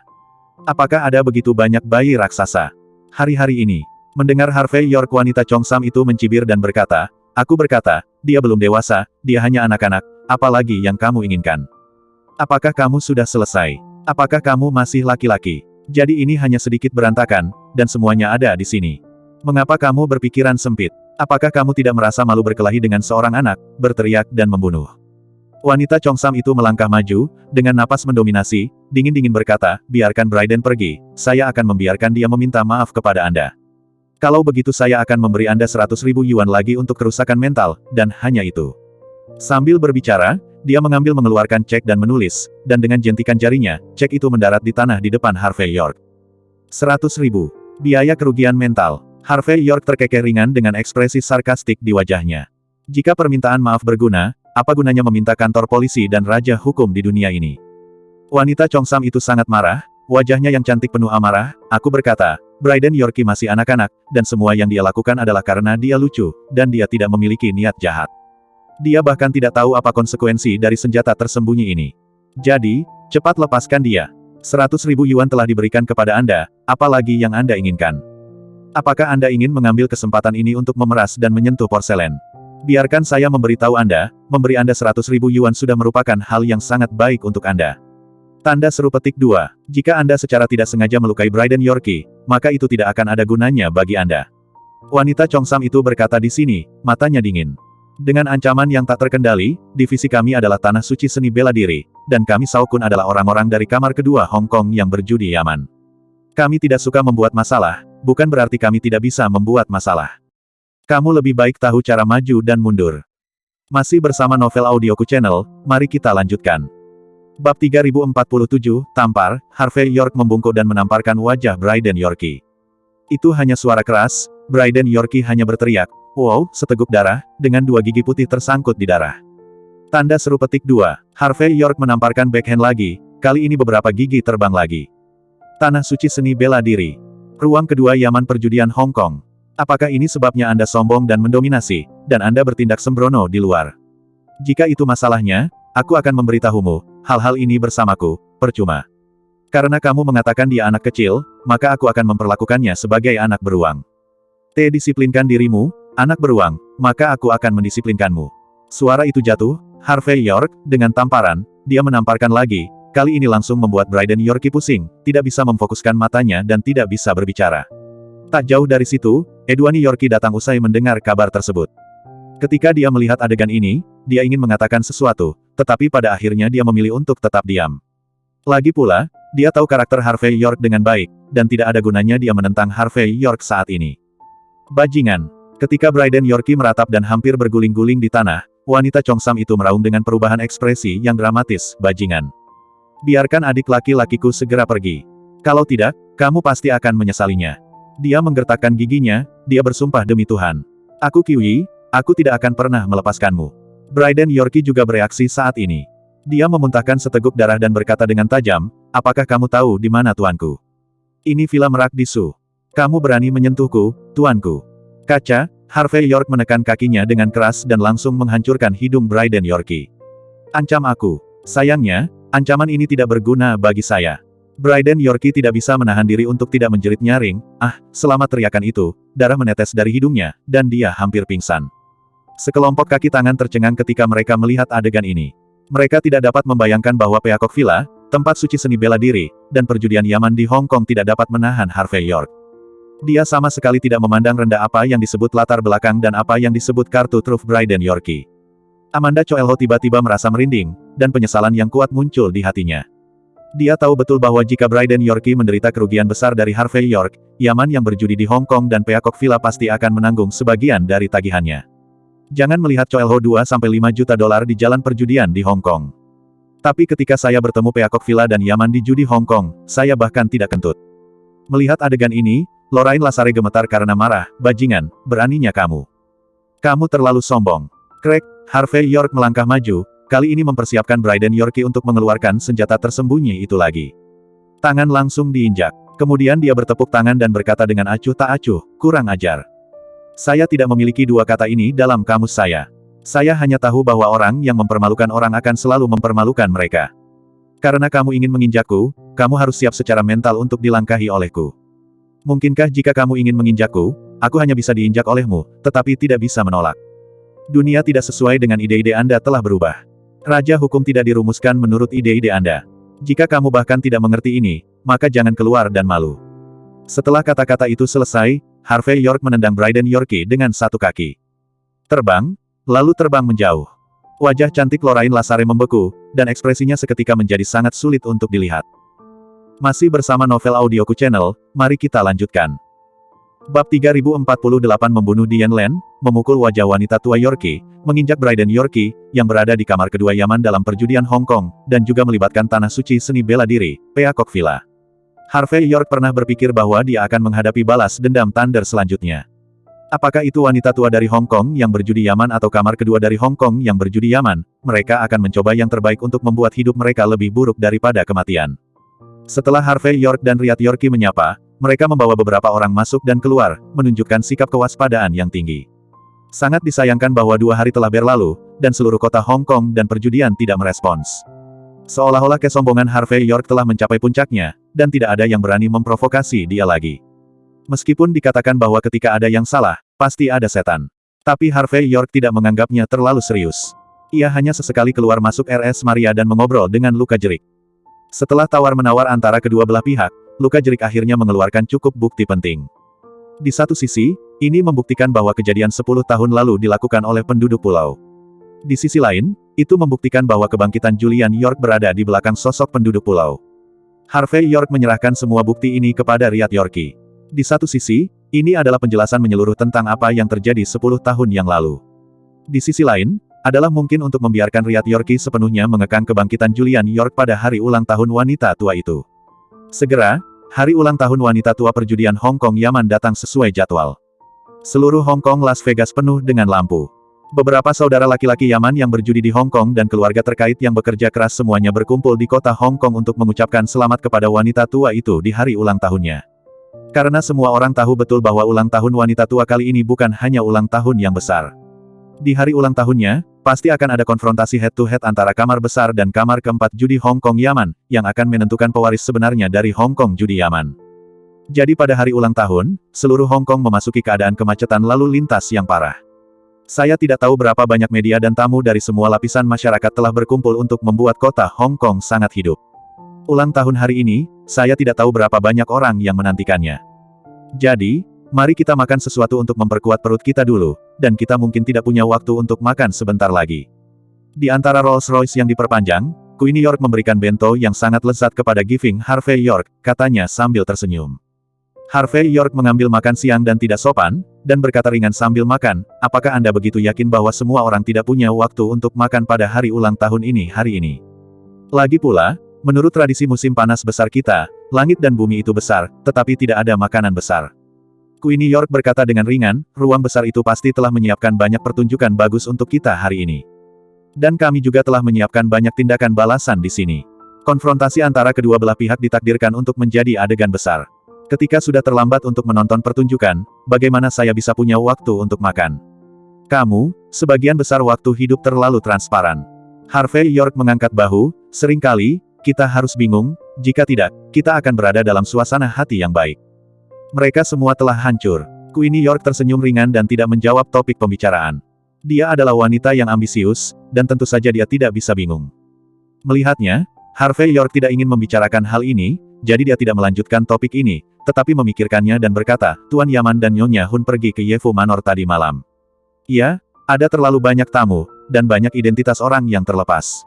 Apakah ada begitu banyak bayi raksasa? Hari-hari ini, mendengar Harvey York wanita Chongsam itu mencibir dan berkata, aku berkata, dia belum dewasa, dia hanya anak-anak, apalagi yang kamu inginkan? Apakah kamu sudah selesai? Apakah kamu masih laki-laki? Jadi ini hanya sedikit berantakan, dan semuanya ada di sini. Mengapa kamu berpikiran sempit? Apakah kamu tidak merasa malu berkelahi dengan seorang anak, berteriak dan membunuh? Wanita Chongsam itu melangkah maju, dengan napas mendominasi, dingin-dingin berkata, biarkan Bryden pergi, saya akan membiarkan dia meminta maaf kepada Anda. Kalau begitu saya akan memberi Anda 100.000 yuan lagi untuk kerusakan mental, dan hanya itu. Sambil berbicara, dia mengeluarkan cek dan menulis, dan dengan jentikan jarinya, cek itu mendarat di tanah di depan Harvey York. 100.000. Biaya kerugian mental. Harvey York terkekeh ringan dengan ekspresi sarkastik di wajahnya. Jika permintaan maaf berguna, apa gunanya meminta kantor polisi dan raja hukum di dunia ini? Wanita Chongsam itu sangat marah, wajahnya yang cantik penuh amarah. Aku berkata, Bryden Yorkie masih anak-anak, dan semua yang dia lakukan adalah karena dia lucu, dan dia tidak memiliki niat jahat. Dia bahkan tidak tahu apa konsekuensi dari senjata tersembunyi ini. Jadi, cepat lepaskan dia. 100.000 yuan telah diberikan kepada Anda, apalagi yang Anda inginkan? Apakah Anda ingin mengambil kesempatan ini untuk memeras dan menyentuh porselen? Biarkan saya memberitahu Anda, memberi Anda 100.000 yuan sudah merupakan hal yang sangat baik untuk Anda. Tanda seru petik 2. Jika Anda secara tidak sengaja melukai Bryden Yorkie, maka itu tidak akan ada gunanya bagi Anda. Wanita Chongsam itu berkata di sini, matanya dingin. Dengan ancaman yang tak terkendali, divisi kami adalah Tanah Suci Seni Bela Diri, dan kami Saokun adalah orang-orang dari kamar kedua Hong Kong yang berjudi aman. Kami tidak suka membuat masalah, bukan berarti kami tidak bisa membuat masalah. Kamu lebih baik tahu cara maju dan mundur. Masih bersama Novel Audioku Channel, mari kita lanjutkan. Bab 3047, Tampar, Harvey York membungkuk dan menamparkan wajah Bryden Yorkie. Itu hanya suara keras, Bryden Yorkie hanya berteriak, wow, seteguk darah, dengan 2 gigi putih tersangkut di darah. Tanda seru petik 2, Harvey York menamparkan backhand lagi, kali ini beberapa gigi terbang lagi. Tanah Suci Seni Bela Diri. Ruang kedua Yaman Perjudian Hong Kong. Apakah ini sebabnya Anda sombong dan mendominasi, dan Anda bertindak sembrono di luar? Jika itu masalahnya, aku akan memberitahumu, hal-hal ini bersamaku, percuma. Karena kamu mengatakan dia anak kecil, maka aku akan memperlakukannya sebagai anak beruang. Disiplinkan dirimu, anak beruang, maka aku akan mendisiplinkanmu. Suara itu jatuh, Harvey York, dengan tamparan, dia menamparkan lagi, kali ini langsung membuat Bryden Yorkie pusing, tidak bisa memfokuskan matanya dan tidak bisa berbicara. Tak jauh dari situ, Edwani Yorkie datang usai mendengar kabar tersebut. Ketika dia melihat adegan ini, dia ingin mengatakan sesuatu, tetapi pada akhirnya dia memilih untuk tetap diam. Lagi pula, dia tahu karakter Harvey York dengan baik, dan tidak ada gunanya dia menentang Harvey York saat ini. Bajingan. Ketika Bryden Yorkie meratap dan hampir berguling-guling di tanah, wanita Chongsam itu meraung dengan perubahan ekspresi yang dramatis, bajingan. Biarkan adik laki-lakiku segera pergi. Kalau tidak, kamu pasti akan menyesalinya. Dia menggertakkan giginya, dia bersumpah demi Tuhan. Aku Qiuyi, aku tidak akan pernah melepaskanmu. Bryden Yorkie juga bereaksi saat ini. Dia memuntahkan seteguk darah dan berkata dengan tajam, apakah kamu tahu di mana tuanku? Ini Villa Merak di Su. Kamu berani menyentuhku, tuanku. Kaca, Harvey York menekan kakinya dengan keras dan langsung menghancurkan hidung Bryden Yorkie. Ancam aku. Sayangnya, ancaman ini tidak berguna bagi saya. Bryden Yorkie tidak bisa menahan diri untuk tidak menjerit nyaring, selama teriakan itu, darah menetes dari hidungnya, dan dia hampir pingsan. Sekelompok kaki tangan tercengang ketika mereka melihat adegan ini. Mereka tidak dapat membayangkan bahwa Peacock Villa, tempat suci seni bela diri, dan perjudian Yaman di Hong Kong tidak dapat menahan Harvey York. Dia sama sekali tidak memandang rendah apa yang disebut latar belakang dan apa yang disebut kartu truf Bryden Yorkie. Amanda Choelho tiba-tiba merasa merinding, dan penyesalan yang kuat muncul di hatinya. Dia tahu betul bahwa jika Bryden Yorkie menderita kerugian besar dari Harvey York, Yaman yang berjudi di Hong Kong dan Peacock Villa pasti akan menanggung sebagian dari tagihannya. Jangan melihat Choelho 2-5 juta dolar di jalan perjudian di Hong Kong. Tapi ketika saya bertemu Peacock Villa dan Yaman di judi Hong Kong, saya bahkan tidak kentut. Melihat adegan ini, Lorraine Lasare gemetar karena marah. Bajingan, beraninya kamu. Kamu terlalu sombong. Craig, Harvey York melangkah maju, kali ini mempersiapkan Bryden Yorkie untuk mengeluarkan senjata tersembunyi itu lagi. Tangan langsung diinjak. Kemudian dia bertepuk tangan dan berkata dengan acuh tak acuh, kurang ajar. Saya tidak memiliki dua kata ini dalam kamus saya. Saya hanya tahu bahwa orang yang mempermalukan orang akan selalu mempermalukan mereka. Karena kamu ingin menginjakku, kamu harus siap secara mental untuk dilangkahi olehku. Mungkinkah jika kamu ingin menginjakku, aku hanya bisa diinjak olehmu, tetapi tidak bisa menolak. Dunia tidak sesuai dengan ide-ide Anda telah berubah. Raja hukum tidak dirumuskan menurut ide-ide Anda. Jika kamu bahkan tidak mengerti ini, maka jangan keluar dan malu. Setelah kata-kata itu selesai, Harvey York menendang Bryden Yorkie dengan satu kaki. Terbang, lalu terbang menjauh. Wajah cantik Lorraine Lasare membeku, dan ekspresinya seketika menjadi sangat sulit untuk dilihat. Masih bersama Novel Audioku Channel, mari kita lanjutkan. Bab 3048 membunuh Dian Len, memukul wajah wanita tua Yorkie, menginjak Bryden Yorkie, yang berada di kamar kedua Yaman dalam perjudian Hong Kong, dan juga melibatkan tanah suci seni bela diri, Peacock Villa. Harvey York pernah berpikir bahwa dia akan menghadapi balas dendam Thunder selanjutnya. Apakah itu wanita tua dari Hong Kong yang berjudi Yaman atau kamar kedua dari Hong Kong yang berjudi Yaman, mereka akan mencoba yang terbaik untuk membuat hidup mereka lebih buruk daripada kematian. Setelah Harvey York dan Riat Yorkie menyapa, mereka membawa beberapa orang masuk dan keluar, menunjukkan sikap kewaspadaan yang tinggi. Sangat disayangkan bahwa 2 hari telah berlalu, dan seluruh kota Hong Kong dan perjudian tidak merespons. Seolah-olah kesombongan Harvey York telah mencapai puncaknya, dan tidak ada yang berani memprovokasi dia lagi. Meskipun dikatakan bahwa ketika ada yang salah, pasti ada setan. Tapi Harvey York tidak menganggapnya terlalu serius. Ia hanya sesekali keluar masuk RS Maria dan mengobrol dengan Luka Jerik. Setelah tawar-menawar antara kedua belah pihak, Luka Jerik akhirnya mengeluarkan cukup bukti penting. Di satu sisi, ini membuktikan bahwa kejadian 10 tahun lalu dilakukan oleh penduduk pulau. Di sisi lain, itu membuktikan bahwa kebangkitan Julian York berada di belakang sosok penduduk pulau. Harvey York menyerahkan semua bukti ini kepada Riat Yorkie. Di satu sisi, ini adalah penjelasan menyeluruh tentang apa yang terjadi 10 tahun yang lalu. Di sisi lain, adalah mungkin untuk membiarkan Riat Yorkie sepenuhnya mengekang kebangkitan Julian York pada hari ulang tahun wanita tua itu. Segera, hari ulang tahun wanita tua perjudian Hong Kong Yaman datang sesuai jadwal. Seluruh Hong Kong Las Vegas penuh dengan lampu. Beberapa saudara laki-laki Yaman yang berjudi di Hong Kong dan keluarga terkait yang bekerja keras semuanya berkumpul di kota Hong Kong untuk mengucapkan selamat kepada wanita tua itu di hari ulang tahunnya. Karena semua orang tahu betul bahwa ulang tahun wanita tua kali ini bukan hanya ulang tahun yang besar. Di hari ulang tahunnya, pasti akan ada konfrontasi head-to-head antara kamar besar dan kamar keempat judi Hong Kong Yaman, yang akan menentukan pewaris sebenarnya dari Hong Kong judi Yaman. Jadi pada hari ulang tahun, seluruh Hong Kong memasuki keadaan kemacetan lalu lintas yang parah. Saya tidak tahu berapa banyak media dan tamu dari semua lapisan masyarakat telah berkumpul untuk membuat kota Hong Kong sangat hidup. Ulang tahun hari ini, saya tidak tahu berapa banyak orang yang menantikannya. Jadi, mari kita makan sesuatu untuk memperkuat perut kita dulu, dan kita mungkin tidak punya waktu untuk makan sebentar lagi. Di antara Rolls-Royce yang diperpanjang, Queenie York memberikan bento yang sangat lezat kepada Giving Harvey York, katanya sambil tersenyum. Harvey York mengambil makan siang dan tidak sopan, dan berkata ringan sambil makan, apakah Anda begitu yakin bahwa semua orang tidak punya waktu untuk makan pada hari ulang tahun ini hari ini? Lagi pula, menurut tradisi musim panas besar kita, langit dan bumi itu besar, tetapi tidak ada makanan besar. Queenie York berkata dengan ringan, ruang besar itu pasti telah menyiapkan banyak pertunjukan bagus untuk kita hari ini. Dan kami juga telah menyiapkan banyak tindakan balasan di sini. Konfrontasi antara kedua belah pihak ditakdirkan untuk menjadi adegan besar. Ketika sudah terlambat untuk menonton pertunjukan, bagaimana saya bisa punya waktu untuk makan? Kamu, sebagian besar waktu hidup terlalu transparan. Harvey York mengangkat bahu, seringkali, kita harus bingung, jika tidak, kita akan berada dalam suasana hati yang baik. Mereka semua telah hancur. Queenie York tersenyum ringan dan tidak menjawab topik pembicaraan. Dia adalah wanita yang ambisius, dan tentu saja dia tidak bisa bingung. Melihatnya, Harvey York tidak ingin membicarakan hal ini, jadi dia tidak melanjutkan topik ini, tetapi memikirkannya dan berkata, Tuan Yaman dan Nyonya Hun pergi ke Yefu Manor tadi malam. Iya, ada terlalu banyak tamu, dan banyak identitas orang yang terlepas.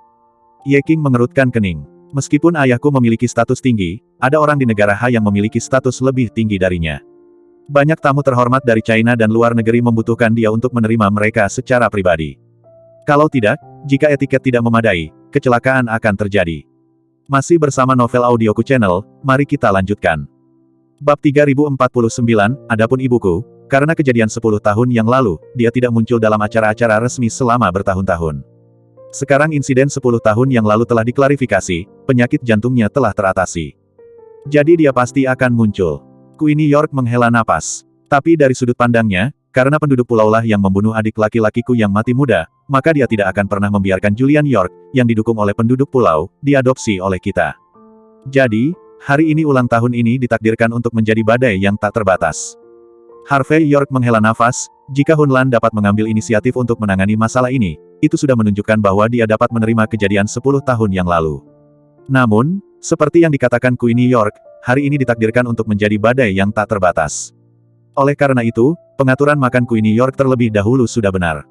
Ye King mengerutkan kening. Meskipun ayahku memiliki status tinggi, ada orang di negara Ha yang memiliki status lebih tinggi darinya. Banyak tamu terhormat dari China dan luar negeri membutuhkan dia untuk menerima mereka secara pribadi. Kalau tidak, jika etiket tidak memadai, kecelakaan akan terjadi. Masih bersama Novel Audioku Channel, mari kita lanjutkan. Bab 3049, Adapun ibuku, karena kejadian 10 tahun yang lalu, dia tidak muncul dalam acara-acara resmi selama bertahun-tahun. Sekarang insiden 10 tahun yang lalu telah diklarifikasi, penyakit jantungnya telah teratasi. Jadi dia pasti akan muncul. Queenie York menghela napas. Tapi dari sudut pandangnya, karena penduduk pulaulah yang membunuh adik laki-lakiku yang mati muda, maka dia tidak akan pernah membiarkan Julian York, yang didukung oleh penduduk pulau, diadopsi oleh kita. Jadi, hari ini ulang tahun ini ditakdirkan untuk menjadi badai yang tak terbatas. Harvey York menghela nafas, jika Hun Lan dapat mengambil inisiatif untuk menangani masalah ini, itu sudah menunjukkan bahwa dia dapat menerima kejadian 10 tahun yang lalu. Namun, seperti yang dikatakan Queenie York, hari ini ditakdirkan untuk menjadi badai yang tak terbatas. Oleh karena itu, pengaturan makan Queenie York terlebih dahulu sudah benar.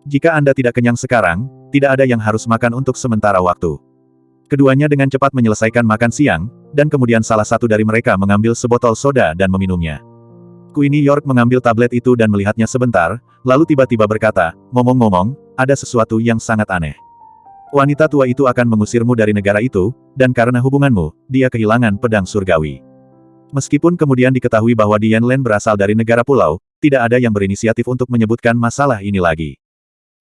Jika Anda tidak kenyang sekarang, tidak ada yang harus makan untuk sementara waktu. Keduanya dengan cepat menyelesaikan makan siang, dan kemudian salah satu dari mereka mengambil sebotol soda dan meminumnya. Queenie York mengambil tablet itu dan melihatnya sebentar, lalu tiba-tiba berkata, ngomong-ngomong, ada sesuatu yang sangat aneh. Wanita tua itu akan mengusirmu dari negara itu, dan karena hubunganmu, dia kehilangan pedang surgawi. Meskipun kemudian diketahui bahwa Dianlen berasal dari negara pulau, tidak ada yang berinisiatif untuk menyebutkan masalah ini lagi.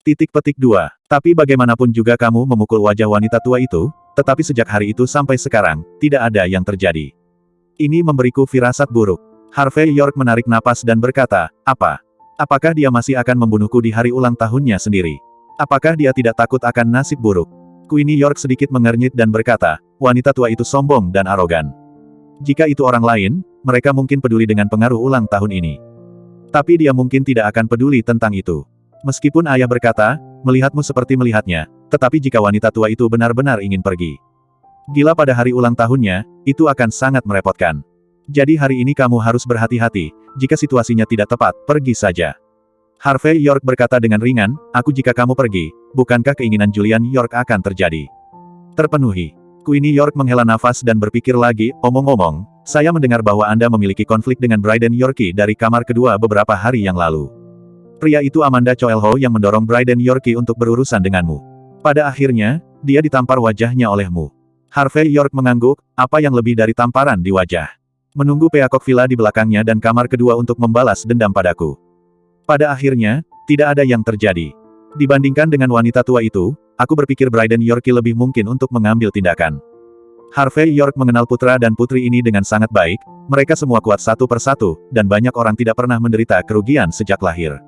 Titik petik 2. Tapi bagaimanapun juga kamu memukul wajah wanita tua itu, tetapi sejak hari itu sampai sekarang, tidak ada yang terjadi. Ini memberiku firasat buruk. Harvey York menarik napas dan berkata, apa? Apakah dia masih akan membunuhku di hari ulang tahunnya sendiri? Apakah dia tidak takut akan nasib buruk? Queenie York sedikit mengernyit dan berkata, wanita tua itu sombong dan arogan. Jika itu orang lain, mereka mungkin peduli dengan pengaruh ulang tahun ini. Tapi dia mungkin tidak akan peduli tentang itu. Meskipun ayah berkata, melihatmu seperti melihatnya, tetapi jika wanita tua itu benar-benar ingin pergi. Gila pada hari ulang tahunnya, itu akan sangat merepotkan. Jadi hari ini kamu harus berhati-hati, jika situasinya tidak tepat, pergi saja. Harvey York berkata dengan ringan, aku jika kamu pergi, bukankah keinginan Julian York akan terjadi? Terpenuhi. Queenie York menghela nafas dan berpikir lagi, omong-omong, saya mendengar bahwa Anda memiliki konflik dengan Bryden Yorkie dari kamar kedua beberapa hari yang lalu. Pria itu Amanda Choelho yang mendorong Bryden Yorkie untuk berurusan denganmu. Pada akhirnya, dia ditampar wajahnya olehmu. Harvey York mengangguk, apa yang lebih dari tamparan di wajah? Menunggu Peacock Villa di belakangnya dan kamar kedua untuk membalas dendam padaku. Pada akhirnya, tidak ada yang terjadi. Dibandingkan dengan wanita tua itu, aku berpikir Bryden Yorkie lebih mungkin untuk mengambil tindakan. Harvey York mengenal putra dan putri ini dengan sangat baik, mereka semua kuat satu persatu, dan banyak orang tidak pernah menderita kerugian sejak lahir.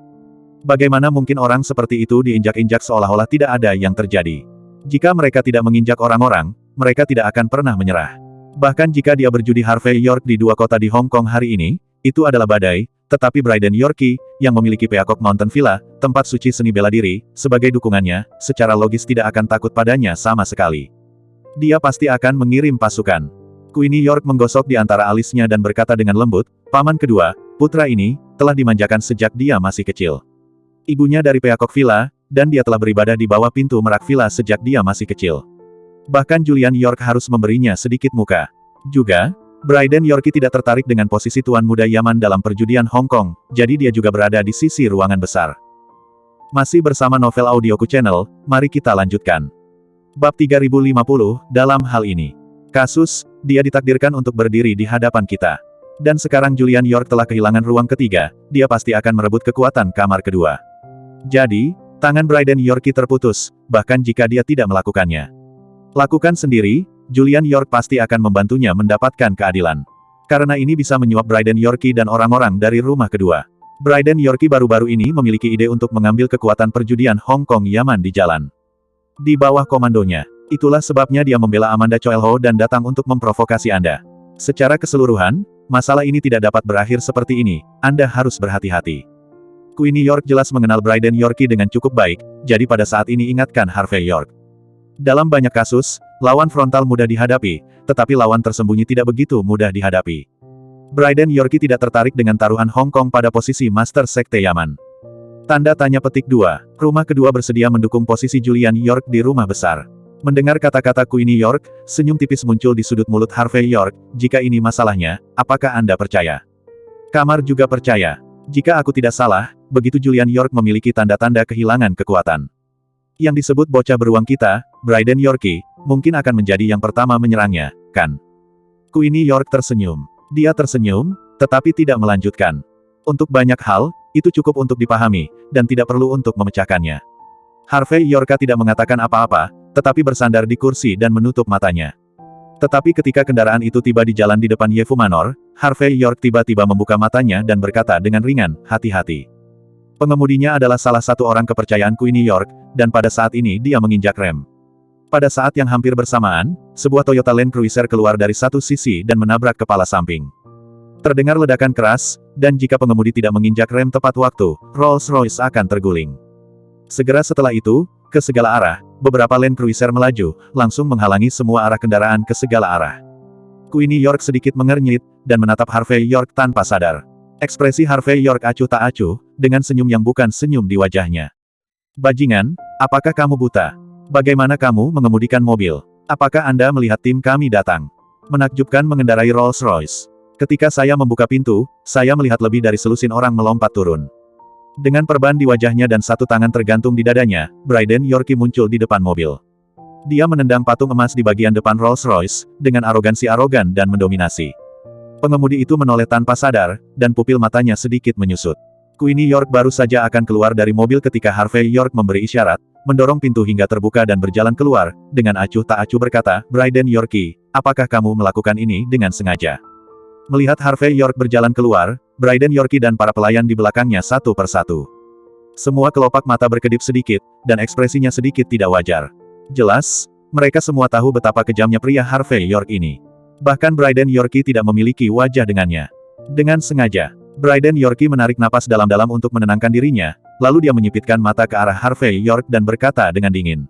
Bagaimana mungkin orang seperti itu diinjak-injak seolah-olah tidak ada yang terjadi? Jika mereka tidak menginjak orang-orang, mereka tidak akan pernah menyerah. Bahkan jika dia berjudi Harvey York di 2 kota di Hong Kong hari ini, itu adalah badai, tetapi Bryden Yorkie, yang memiliki Peacock Mountain Villa, tempat suci seni bela diri, sebagai dukungannya, secara logis tidak akan takut padanya sama sekali. Dia pasti akan mengirim pasukan. Queenie York menggosok di antara alisnya dan berkata dengan lembut, paman kedua, putra ini, telah dimanjakan sejak dia masih kecil. Ibunya dari Peacock Villa, dan dia telah beribadah di bawah pintu merak villa sejak dia masih kecil. Bahkan Julian York harus memberinya sedikit muka. Juga, Bryden Yorkie tidak tertarik dengan posisi tuan muda Yaman dalam perjudian Hong Kong, jadi dia juga berada di sisi ruangan besar. Masih bersama Novel Audioku Channel, mari kita lanjutkan. Bab 3050, dalam hal ini. Kasus, dia ditakdirkan untuk berdiri di hadapan kita. Dan sekarang Julian York telah kehilangan ruang ketiga, dia pasti akan merebut kekuatan kamar kedua. Jadi, tangan Bryden Yorkie terputus, bahkan jika dia tidak melakukannya. Lakukan sendiri, Julian York pasti akan membantunya mendapatkan keadilan. Karena ini bisa menyuap Bryden Yorkie dan orang-orang dari rumah kedua. Bryden Yorkie baru-baru ini memiliki ide untuk mengambil kekuatan perjudian Hong Kong Yaman di jalan. Di bawah komandonya. Itulah sebabnya dia membela Amanda Choelho dan datang untuk memprovokasi Anda. Secara keseluruhan, masalah ini tidak dapat berakhir seperti ini, Anda harus berhati-hati. Queenie York jelas mengenal Bryden Yorkie dengan cukup baik, jadi pada saat ini ingatkan Harvey York. Dalam banyak kasus, lawan frontal mudah dihadapi, tetapi lawan tersembunyi tidak begitu mudah dihadapi. Bryden Yorkie tidak tertarik dengan taruhan Hong Kong pada posisi Master Sekte Yaman. Tanda tanya petik 2. Rumah kedua bersedia mendukung posisi Julian York di rumah besar. Mendengar kata-kata Queenie York, senyum tipis muncul di sudut mulut Harvey York, jika ini masalahnya, apakah Anda percaya? Kamar juga percaya. Jika aku tidak salah, begitu Julian York memiliki tanda-tanda kehilangan kekuatan. Yang disebut bocah beruang kita, Bryden Yorkie, mungkin akan menjadi yang pertama menyerangnya, kan? Queenie York tersenyum. Dia tersenyum, tetapi tidak melanjutkan. Untuk banyak hal, itu cukup untuk dipahami, dan tidak perlu untuk memecahkannya. Harvey York tidak mengatakan apa-apa, tetapi bersandar di kursi dan menutup matanya. Tetapi ketika kendaraan itu tiba di jalan di depan Yevu Manor, Harvey York tiba-tiba membuka matanya dan berkata dengan ringan, hati-hati. Pengemudinya adalah salah satu orang kepercayaan Queenie York, dan pada saat ini dia menginjak rem. Pada saat yang hampir bersamaan, sebuah Toyota Land Cruiser keluar dari satu sisi dan menabrak kepala samping. Terdengar ledakan keras, dan jika pengemudi tidak menginjak rem tepat waktu, Rolls-Royce akan terguling. Segera setelah itu, ke segala arah, beberapa Land Cruiser melaju, langsung menghalangi semua arah kendaraan ke segala arah. Queenie York sedikit mengernyit, dan menatap Harvey York tanpa sadar. Ekspresi Harvey York acuh tak acuh, dengan senyum yang bukan senyum di wajahnya. Bajingan, apakah kamu buta? Bagaimana kamu mengemudikan mobil? Apakah Anda melihat tim kami datang? Menakjubkan mengendarai Rolls-Royce. Ketika saya membuka pintu, saya melihat lebih dari selusin orang melompat turun. Dengan perban di wajahnya dan satu tangan tergantung di dadanya, Bryden Yorkie muncul di depan mobil. Dia menendang patung emas di bagian depan Rolls-Royce, dengan arogansi arogan dan mendominasi. Pengemudi itu menoleh tanpa sadar, dan pupil matanya sedikit menyusut. Queenie York baru saja akan keluar dari mobil ketika Harvey York memberi isyarat, mendorong pintu hingga terbuka dan berjalan keluar, dengan acuh tak acuh berkata, Bryden Yorkie, apakah kamu melakukan ini dengan sengaja? Melihat Harvey York berjalan keluar, Bryden Yorkie dan para pelayan di belakangnya satu persatu. Semua kelopak mata berkedip sedikit, dan ekspresinya sedikit tidak wajar. Jelas, mereka semua tahu betapa kejamnya pria Harvey York ini. Bahkan Bryden Yorkie tidak memiliki wajah dengannya. Dengan sengaja, Bryden Yorkie menarik napas dalam-dalam untuk menenangkan dirinya, lalu dia menyipitkan mata ke arah Harvey York dan berkata dengan dingin.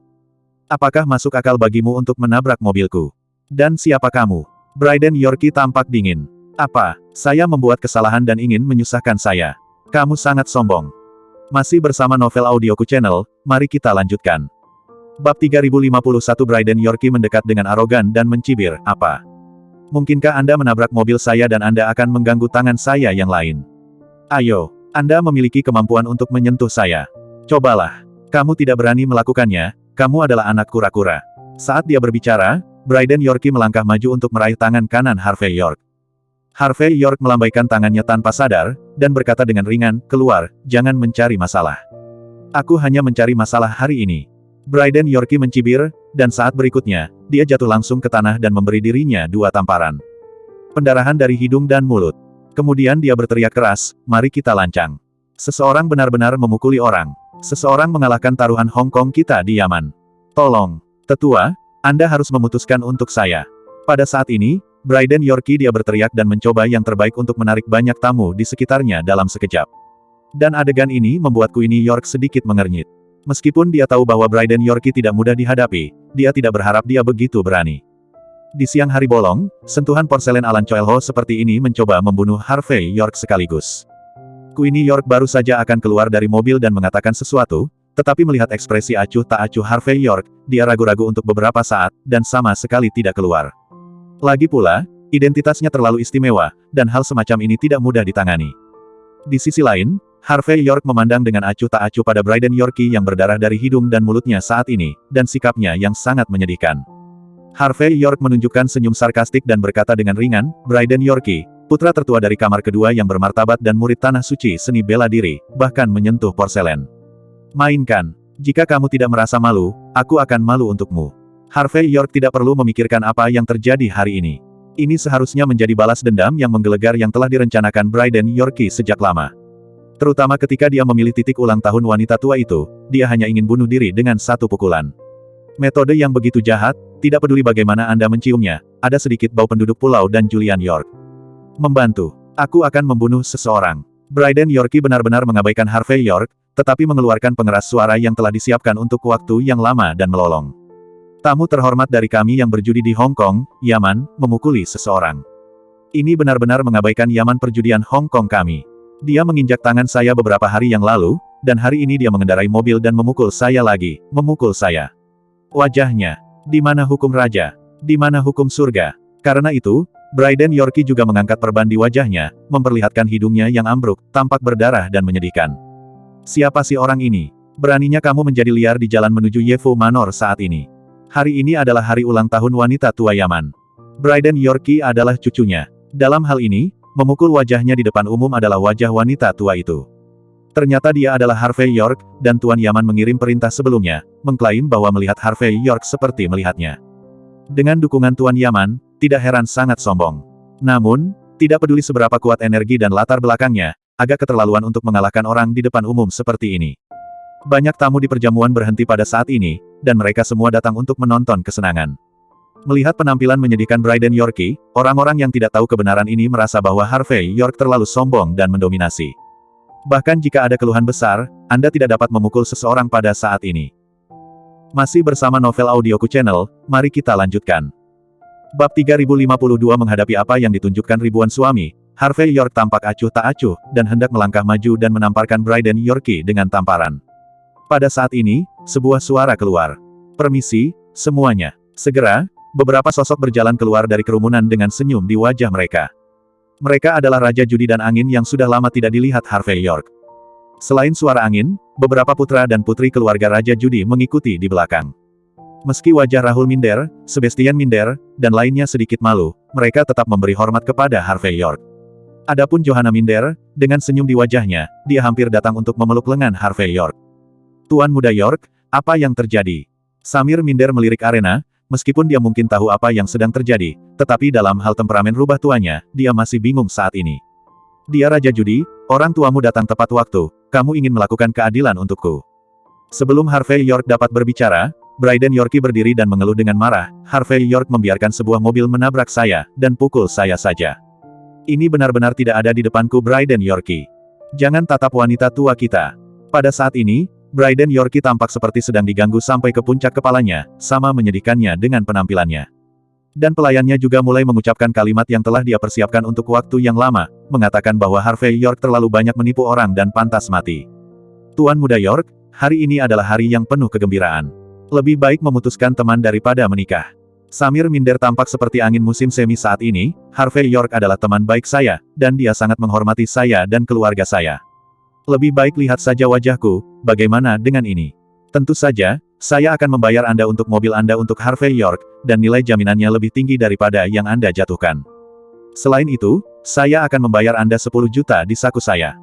Apakah masuk akal bagimu untuk menabrak mobilku? Dan siapa kamu? Bryden Yorkie tampak dingin. Apa, saya membuat kesalahan dan ingin menyusahkan saya? Kamu sangat sombong. Masih bersama Novel Audioku Channel, mari kita lanjutkan. Bab 3051 Bryden Yorkie mendekat dengan arogan dan mencibir, apa? Mungkinkah Anda menabrak mobil saya dan Anda akan mengganggu tangan saya yang lain? Ayo, Anda memiliki kemampuan untuk menyentuh saya. Cobalah. Kamu tidak berani melakukannya, kamu adalah anak kura-kura. Saat dia berbicara, Bryden Yorkie melangkah maju untuk meraih tangan kanan Harvey York. Harvey York melambaikan tangannya tanpa sadar, dan berkata dengan ringan, keluar, jangan mencari masalah. Aku hanya mencari masalah hari ini. Bryden Yorkie mencibir, dan saat berikutnya, dia jatuh langsung ke tanah dan memberi dirinya 2 tamparan. Pendarahan dari hidung dan mulut. Kemudian dia berteriak keras, mari kita lancang. Seseorang benar-benar memukuli orang. Seseorang mengalahkan taruhan Hong Kong kita di Yaman. Tolong, tetua, Anda harus memutuskan untuk saya. Pada saat ini, Bryden Yorkie dia berteriak dan mencoba yang terbaik untuk menarik banyak tamu di sekitarnya dalam sekejap. Dan adegan ini membuat Queenie York sedikit mengernyit. Meskipun dia tahu bahwa Bryden Yorkie tidak mudah dihadapi, dia tidak berharap dia begitu berani. Di siang hari bolong, sentuhan porselen Alan Choelho seperti ini mencoba membunuh Harvey York sekaligus. Queenie York baru saja akan keluar dari mobil dan mengatakan sesuatu, tetapi melihat ekspresi acuh tak acuh Harvey York, dia ragu-ragu untuk beberapa saat, dan sama sekali tidak keluar. Lagi pula, identitasnya terlalu istimewa, dan hal semacam ini tidak mudah ditangani. Di sisi lain, Harvey York memandang dengan acuh tak acuh pada Bryden Yorkie yang berdarah dari hidung dan mulutnya saat ini, dan sikapnya yang sangat menyedihkan. Harvey York menunjukkan senyum sarkastik dan berkata dengan ringan, Bryden Yorkie, putra tertua dari kamar kedua yang bermartabat dan murid tanah suci seni bela diri, bahkan menyentuh porselen. Mainkan. Jika kamu tidak merasa malu, aku akan malu untukmu. Harvey York tidak perlu memikirkan apa yang terjadi hari ini. Ini seharusnya menjadi balas dendam yang menggelegar yang telah direncanakan Bryden Yorkie sejak lama. Terutama ketika dia memilih titik ulang tahun wanita tua itu, dia hanya ingin bunuh diri dengan satu pukulan. Metode yang begitu jahat, tidak peduli bagaimana Anda menciumnya, ada sedikit bau penduduk pulau dan Julian York. Membantu. Aku akan membunuh seseorang. Bryden Yorkie benar-benar mengabaikan Harvey York, tetapi mengeluarkan pengeras suara yang telah disiapkan untuk waktu yang lama dan melolong. Tamu terhormat dari kami yang berjudi di Hong Kong, Yaman, memukuli seseorang. Ini benar-benar mengabaikan Yaman perjudian Hong Kong kami. Dia menginjak tangan saya beberapa hari yang lalu, dan hari ini dia mengendarai mobil dan memukul saya lagi, memukul saya. Wajahnya. Di mana hukum raja? Di mana hukum surga? Karena itu, Brayden Yorkie juga mengangkat perban di wajahnya, memperlihatkan hidungnya yang ambruk, tampak berdarah dan menyedihkan. Siapa si orang ini? Beraninya kamu menjadi liar di jalan menuju Yevo Manor saat ini. Hari ini adalah hari ulang tahun wanita tua Yaman. Brayden Yorkie adalah cucunya. Dalam hal ini, memukul wajahnya di depan umum adalah wajah wanita tua itu. Ternyata dia adalah Harvey York, dan Tuan Yaman mengirim perintah sebelumnya, mengklaim bahwa melihat Harvey York seperti melihatnya. Dengan dukungan Tuan Yaman, tidak heran sangat sombong. Namun, tidak peduli seberapa kuat energi dan latar belakangnya, agak keterlaluan untuk mengalahkan orang di depan umum seperti ini. Banyak tamu di perjamuan berhenti pada saat ini, dan mereka semua datang untuk menonton kesenangan. Melihat penampilan menyedihkan Brayden Yorkie, orang-orang yang tidak tahu kebenaran ini merasa bahwa Harvey York terlalu sombong dan mendominasi. Bahkan jika ada keluhan besar, Anda tidak dapat memukul seseorang pada saat ini. Masih bersama Novel Audioku Channel, mari kita lanjutkan. Bab 3052 menghadapi apa yang ditunjukkan ribuan suami, Harvey York tampak acuh tak acuh, dan hendak melangkah maju dan menamparkan Brayden Yorkie dengan tamparan. Pada saat ini, sebuah suara keluar. Permisi, semuanya. Segera, beberapa sosok berjalan keluar dari kerumunan dengan senyum di wajah mereka. Mereka adalah Raja Judi dan Angin yang sudah lama tidak dilihat Harvey York. Selain suara angin, beberapa putra dan putri keluarga Raja Judi mengikuti di belakang. Meski wajah Rahul minder, Sebastian minder, dan lainnya sedikit malu, mereka tetap memberi hormat kepada Harvey York. Adapun Johanna minder, dengan senyum di wajahnya, dia hampir datang untuk memeluk lengan Harvey York. Tuan Muda York, apa yang terjadi? Samir minder melirik arena, meskipun dia mungkin tahu apa yang sedang terjadi, tetapi dalam hal temperamen rubah tuanya, dia masih bingung saat ini. Dia Raja Judi, orang tuamu datang tepat waktu, kamu ingin melakukan keadilan untukku. Sebelum Harvey York dapat berbicara, Brayden Yorkie berdiri dan mengeluh dengan marah, Harvey York membiarkan sebuah mobil menabrak saya, dan pukul saya saja. Ini benar-benar tidak ada di depanku Brayden Yorkie. Jangan tatap wanita tua kita. Pada saat ini, Brayden Yorkie tampak seperti sedang diganggu sampai ke puncak kepalanya, sama menyedihkannya dengan penampilannya. Dan pelayannya juga mulai mengucapkan kalimat yang telah dia persiapkan untuk waktu yang lama, mengatakan bahwa Harvey York terlalu banyak menipu orang dan pantas mati. Tuan Muda York, hari ini adalah hari yang penuh kegembiraan. Lebih baik memutuskan teman daripada menikah. Samir minder tampak seperti angin musim semi saat ini, Harvey York adalah teman baik saya, dan dia sangat menghormati saya dan keluarga saya. Lebih baik lihat saja wajahku, bagaimana dengan ini? Tentu saja, saya akan membayar Anda untuk mobil Anda untuk Harvey York, dan nilai jaminannya lebih tinggi daripada yang Anda jatuhkan. Selain itu, saya akan membayar Anda 10 juta di saku saya.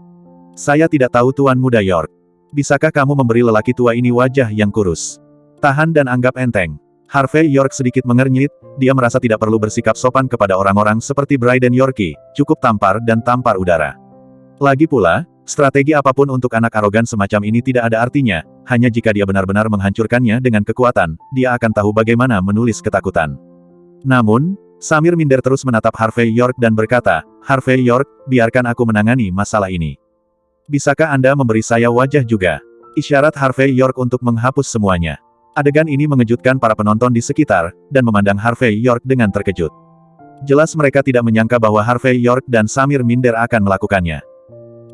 Saya tidak tahu Tuan Muda York. Bisakah kamu memberi lelaki tua ini wajah yang kurus? Tahan dan anggap enteng. Harvey York sedikit mengernyit, dia merasa tidak perlu bersikap sopan kepada orang-orang seperti Brayden Yorkie, cukup tampar dan tampar udara. Lagi pula, strategi apapun untuk anak arogan semacam ini tidak ada artinya, hanya jika dia benar-benar menghancurkannya dengan kekuatan, dia akan tahu bagaimana menulis ketakutan. Namun, Samir minder terus menatap Harvey York dan berkata, Harvey York, biarkan aku menangani masalah ini. Bisakah Anda memberi saya wajah juga? Isyarat Harvey York untuk menghapus semuanya. Adegan ini mengejutkan para penonton di sekitar, dan memandang Harvey York dengan terkejut. Jelas mereka tidak menyangka bahwa Harvey York dan Samir minder akan melakukannya.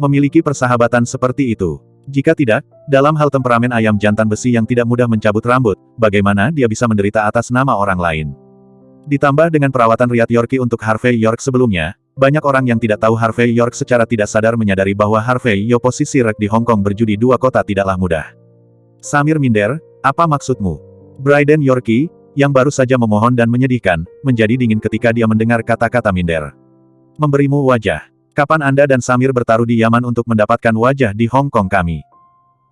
Memiliki persahabatan seperti itu. Jika tidak, dalam hal temperamen ayam jantan besi yang tidak mudah mencabut rambut, bagaimana dia bisa menderita atas nama orang lain? Ditambah dengan perawatan Riat Yorkie untuk Harvey York sebelumnya, banyak orang yang tidak tahu Harvey York secara tidak sadar menyadari bahwa Harvey York posisi rek di Hong Kong berjudi 2 kota tidaklah mudah. Samir minder, apa maksudmu? Brayden Yorkie, yang baru saja memohon dan menyedihkan, menjadi dingin ketika dia mendengar kata-kata minder. Memberimu wajah. Kapan Anda dan Samir bertaruh di Yaman untuk mendapatkan wajah di Hong Kong kami?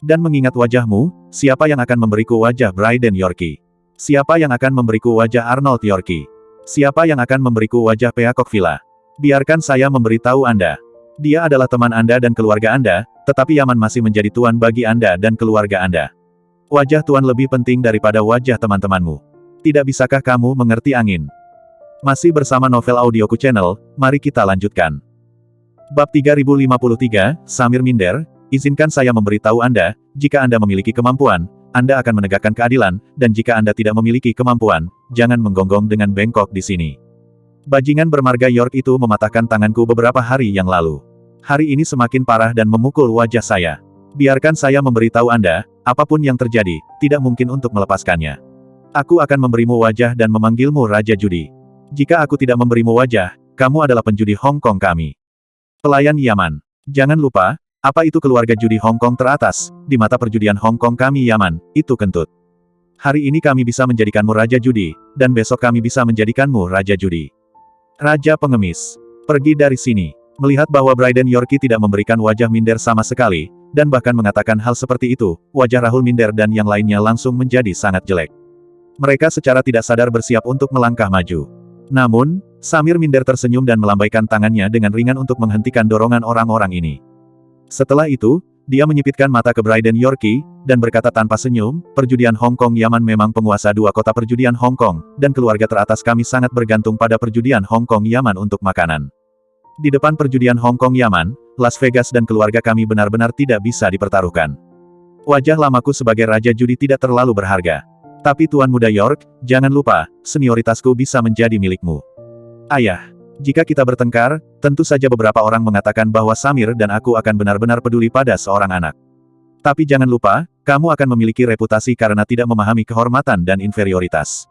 Dan mengingat wajahmu, siapa yang akan memberiku wajah Brayden Yorkie? Siapa yang akan memberiku wajah Arnold Yorkie? Siapa yang akan memberiku wajah Peacock Villa? Biarkan saya memberitahu Anda. Dia adalah teman Anda dan keluarga Anda, tetapi Yaman masih menjadi tuan bagi Anda dan keluarga Anda. Wajah tuan lebih penting daripada wajah teman-temanmu. Tidak bisakah kamu mengerti angin? Masih bersama Novel Audioku Channel, mari kita lanjutkan. Bab 3053, Samir minder, izinkan saya memberitahu Anda, jika Anda memiliki kemampuan, Anda akan menegakkan keadilan, dan jika Anda tidak memiliki kemampuan, jangan menggonggong dengan bengkok di sini. Bajingan bermarga York itu mematahkan tanganku beberapa hari yang lalu. Hari ini semakin parah dan memukul wajah saya. Biarkan saya memberitahu Anda, apapun yang terjadi, tidak mungkin untuk melepaskannya. Aku akan memberimu wajah dan memanggilmu Raja Judi. Jika aku tidak memberimu wajah, kamu adalah penjudi Hong Kong kami. Pelayan Yaman. Jangan lupa, apa itu keluarga judi Hong Kong teratas, di mata perjudian Hong Kong kami Yaman, itu kentut. Hari ini kami bisa menjadikanmu raja judi, dan besok kami bisa menjadikanmu raja judi. Raja pengemis. Pergi dari sini. Melihat bahwa Bryden Yorkie tidak memberikan wajah minder sama sekali, dan bahkan mengatakan hal seperti itu, wajah Rahul minder dan yang lainnya langsung menjadi sangat jelek. Mereka secara tidak sadar bersiap untuk melangkah maju. Namun, Samir minder tersenyum dan melambaikan tangannya dengan ringan untuk menghentikan dorongan orang-orang ini. Setelah itu, dia menyipitkan mata ke Bryden Yorkie, dan berkata tanpa senyum, perjudian Hong Kong Yaman memang penguasa dua kota perjudian Hong Kong, dan keluarga teratas kami sangat bergantung pada perjudian Hong Kong Yaman untuk makanan. Di depan perjudian Hong Kong Yaman, Las Vegas dan keluarga kami benar-benar tidak bisa dipertaruhkan. Wajah lamaku sebagai raja judi tidak terlalu berharga. Tapi Tuan Muda York, jangan lupa, senioritasku bisa menjadi milikmu. Ayah, jika kita bertengkar, tentu saja beberapa orang mengatakan bahwa Samir dan aku akan benar-benar peduli pada seorang anak. Tapi jangan lupa, kamu akan memiliki reputasi karena tidak memahami kehormatan dan inferioritas.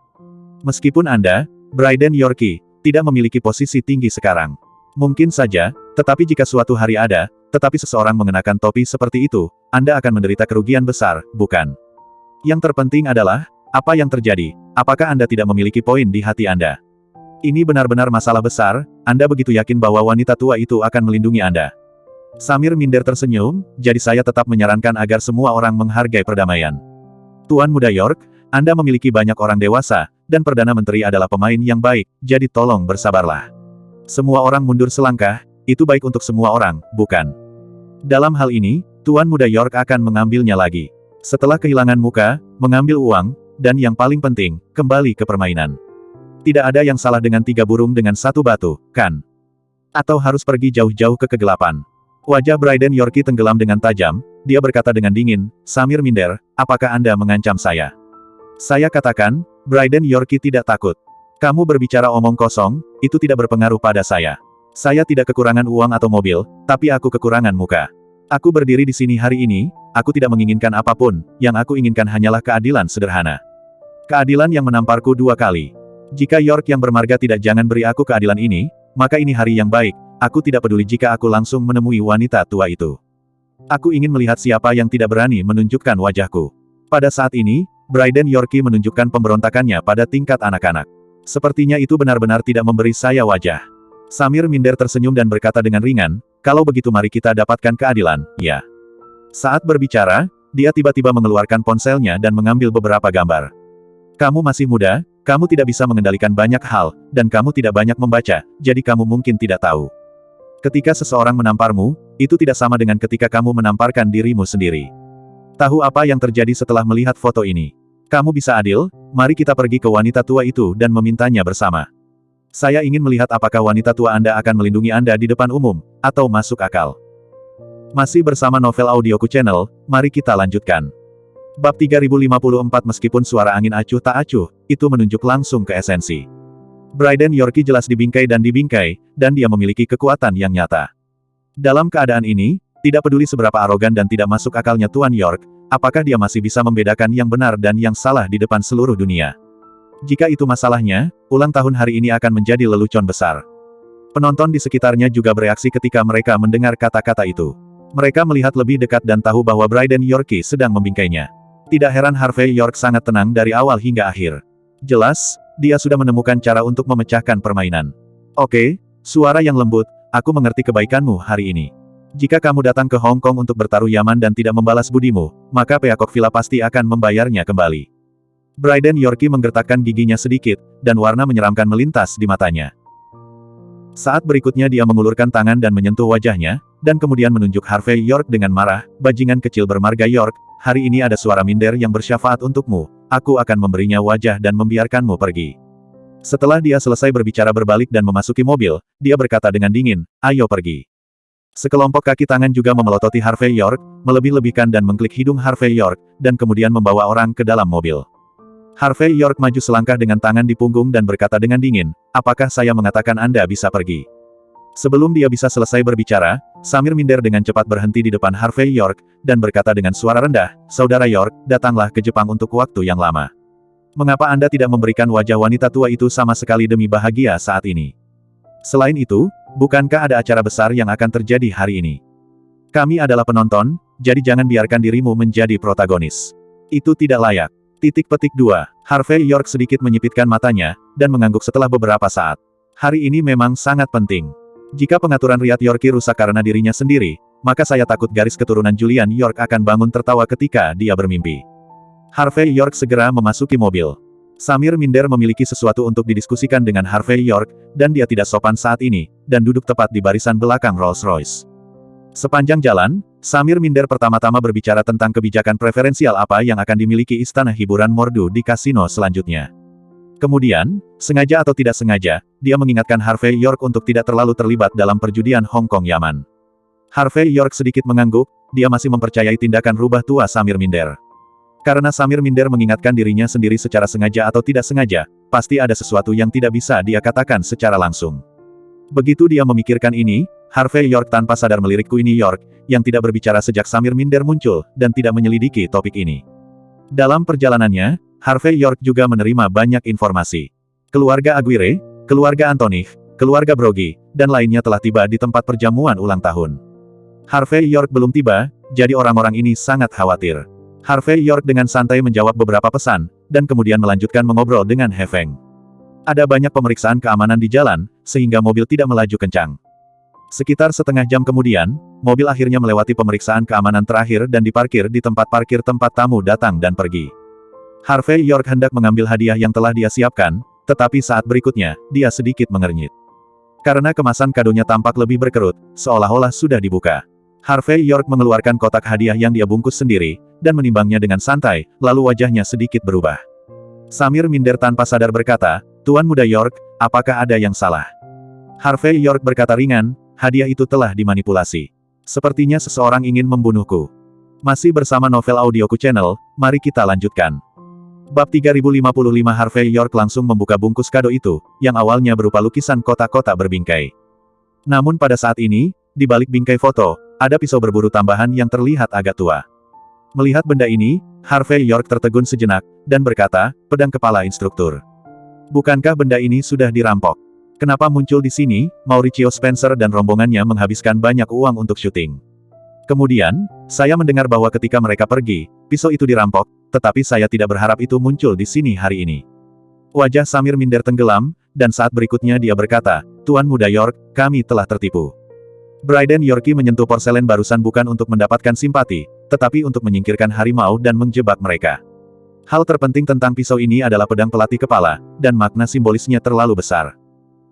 Meskipun Anda, Bryden Yorkie, tidak memiliki posisi tinggi sekarang. Mungkin saja, tetapi jika suatu hari ada, tetapi seseorang mengenakan topi seperti itu, Anda akan menderita kerugian besar, bukan? Yang terpenting adalah, apa yang terjadi? Apakah Anda tidak memiliki poin di hati Anda? Ini benar-benar masalah besar, Anda begitu yakin bahwa wanita tua itu akan melindungi Anda. Samir minder tersenyum, jadi saya tetap menyarankan agar semua orang menghargai perdamaian. Tuan Muda York, Anda memiliki banyak orang dewasa, dan Perdana Menteri adalah pemain yang baik, jadi tolong bersabarlah. Semua orang mundur selangkah, itu baik untuk semua orang, bukan? Dalam hal ini, Tuan Muda York akan mengambilnya lagi. Setelah kehilangan muka, mengambil uang, dan yang paling penting, kembali ke permainan. Tidak ada yang salah dengan 3 burung dengan 1 batu, kan? Atau harus pergi jauh-jauh ke kegelapan. Wajah Bryden Yorkie tenggelam dengan tajam, dia berkata dengan dingin, Samir minder, apakah Anda mengancam saya? Saya katakan, Bryden Yorkie tidak takut. Kamu berbicara omong kosong, itu tidak berpengaruh pada saya. Saya tidak kekurangan uang atau mobil, tapi aku kekurangan muka. Aku berdiri di sini hari ini, aku tidak menginginkan apapun, yang aku inginkan hanyalah keadilan sederhana. Keadilan yang menamparku 2 kali. Jika York yang bermarga tidak jangan beri aku keadilan ini, maka ini hari yang baik, aku tidak peduli jika aku langsung menemui wanita tua itu. Aku ingin melihat siapa yang tidak berani menunjukkan wajahku. Pada saat ini, Bryden Yorkie menunjukkan pemberontakannya pada tingkat anak-anak. Sepertinya itu benar-benar tidak memberi saya wajah. Samir minder tersenyum dan berkata dengan ringan, kalau begitu mari kita dapatkan keadilan, ya. Saat berbicara, dia tiba-tiba mengeluarkan ponselnya dan mengambil beberapa gambar. Kamu masih muda, kamu tidak bisa mengendalikan banyak hal, dan kamu tidak banyak membaca, jadi kamu mungkin tidak tahu. Ketika seseorang menamparmu, itu tidak sama dengan ketika kamu menamparkan dirimu sendiri. Tahu apa yang terjadi setelah melihat foto ini? Kamu bisa adil, mari kita pergi ke wanita tua itu dan memintanya bersama. Saya ingin melihat apakah wanita tua Anda akan melindungi Anda di depan umum, atau masuk akal. Masih bersama Novel Audioku Channel, mari kita lanjutkan. Bab 3054 Meskipun suara angin acuh tak acuh, itu menunjuk langsung ke esensi. Bryden Yorkie jelas dibingkai, dan dia memiliki kekuatan yang nyata. Dalam keadaan ini, tidak peduli seberapa arogan dan tidak masuk akalnya Tuan York, apakah dia masih bisa membedakan yang benar dan yang salah di depan seluruh dunia. Jika itu masalahnya, ulang tahun hari ini akan menjadi lelucon besar. Penonton di sekitarnya juga bereaksi ketika mereka mendengar kata-kata itu. Mereka melihat lebih dekat dan tahu bahwa Bryden Yorkie sedang membingkainya. Tidak heran Harvey York sangat tenang dari awal hingga akhir. Jelas, dia sudah menemukan cara untuk memecahkan permainan. Oke, suara yang lembut, aku mengerti kebaikanmu hari ini. Jika kamu datang ke Hong Kong untuk bertaruh Yaman dan tidak membalas budimu, maka Peacock Villa pasti akan membayarnya kembali. Bryden Yorkie menggertakkan giginya sedikit, dan warna menyeramkan melintas di matanya. Saat berikutnya dia mengulurkan tangan dan menyentuh wajahnya, dan kemudian menunjuk Harvey York dengan marah, bajingan kecil bermarga York, hari ini ada suara minder yang bersyafaat untukmu, aku akan memberinya wajah dan membiarkanmu pergi. Setelah dia selesai berbicara berbalik dan memasuki mobil, dia berkata dengan dingin, ayo pergi. Sekelompok kaki tangan juga memelototi Harvey York, melebih-lebihkan dan mengklik hidung Harvey York, dan kemudian membawa orang ke dalam mobil. Harvey York maju selangkah dengan tangan di punggung dan berkata dengan dingin, apakah saya mengatakan Anda bisa pergi? Sebelum dia bisa selesai berbicara, Samir minder dengan cepat berhenti di depan Harvey York, dan berkata dengan suara rendah, Saudara York, datanglah ke Jepang untuk waktu yang lama. Mengapa Anda tidak memberikan wajah wanita tua itu sama sekali demi bahagia saat ini? Selain itu, bukankah ada acara besar yang akan terjadi hari ini? Kami adalah penonton, jadi jangan biarkan dirimu menjadi protagonis. Itu tidak layak. Titik petik 2. Harvey York sedikit menyipitkan matanya, dan mengangguk setelah beberapa saat. Hari ini memang sangat penting. Jika pengaturan Riat Yorkie rusak karena dirinya sendiri, maka saya takut garis keturunan Julian York akan bangun tertawa ketika dia bermimpi. Harvey York segera memasuki mobil. Samir minder memiliki sesuatu untuk didiskusikan dengan Harvey York, dan dia tidak sopan saat ini, dan duduk tepat di barisan belakang Rolls-Royce. Sepanjang jalan, Samir minder pertama-tama berbicara tentang kebijakan preferensial apa yang akan dimiliki istana hiburan Mordu di kasino selanjutnya. Kemudian, sengaja atau tidak sengaja, dia mengingatkan Harvey York untuk tidak terlalu terlibat dalam perjudian Hong Kong Yaman. Harvey York sedikit mengangguk, dia masih mempercayai tindakan rubah tua Samir minder. Karena Samir minder mengingatkan dirinya sendiri secara sengaja atau tidak sengaja, pasti ada sesuatu yang tidak bisa dia katakan secara langsung. Begitu dia memikirkan ini, Harvey York tanpa sadar melirik Queenie York, yang tidak berbicara sejak Samir minder muncul, dan tidak menyelidiki topik ini. Dalam perjalanannya, Harvey York juga menerima banyak informasi. Keluarga Aguirre, keluarga Antonih, keluarga Brogy, dan lainnya telah tiba di tempat perjamuan ulang tahun. Harvey York belum tiba, jadi orang-orang ini sangat khawatir. Harvey York dengan santai menjawab beberapa pesan, dan kemudian melanjutkan mengobrol dengan He Feng. Ada banyak pemeriksaan keamanan di jalan, sehingga mobil tidak melaju kencang. Sekitar setengah jam kemudian, mobil akhirnya melewati pemeriksaan keamanan terakhir dan diparkir di tempat parkir tempat tamu datang dan pergi. Harvey York hendak mengambil hadiah yang telah dia siapkan, tetapi saat berikutnya, dia sedikit mengernyit. Karena kemasan kadonya tampak lebih berkerut, seolah-olah sudah dibuka. Harvey York mengeluarkan kotak hadiah yang dia bungkus sendiri, dan menimbangnya dengan santai, lalu wajahnya sedikit berubah. Samir minder tanpa sadar berkata, "Tuan Muda York, apakah ada yang salah?" Harvey York berkata ringan, "Hadiah itu telah dimanipulasi. Sepertinya seseorang ingin membunuhku." Masih bersama Novel Audioku Channel, mari kita lanjutkan. Bab 3055 Harvey York langsung membuka bungkus kado itu, yang awalnya berupa lukisan kotak-kotak berbingkai. Namun pada saat ini, di balik bingkai foto, ada pisau berburu tambahan yang terlihat agak tua. Melihat benda ini, Harvey York tertegun sejenak, dan berkata, "Pedang kepala instruktur. Bukankah benda ini sudah dirampok? Kenapa muncul di sini?" Mauricio Spencer dan rombongannya menghabiskan banyak uang untuk syuting. Kemudian, saya mendengar bahwa ketika mereka pergi, pisau itu dirampok, tetapi saya tidak berharap itu muncul di sini hari ini. Wajah Samir minder tenggelam, dan saat berikutnya dia berkata, "Tuan Muda York, kami telah tertipu." Bryden Yorkie menyentuh porselen barusan bukan untuk mendapatkan simpati, tetapi untuk menyingkirkan harimau dan menjebak mereka. Hal terpenting tentang pisau ini adalah pedang pelatih kepala, dan makna simbolisnya terlalu besar.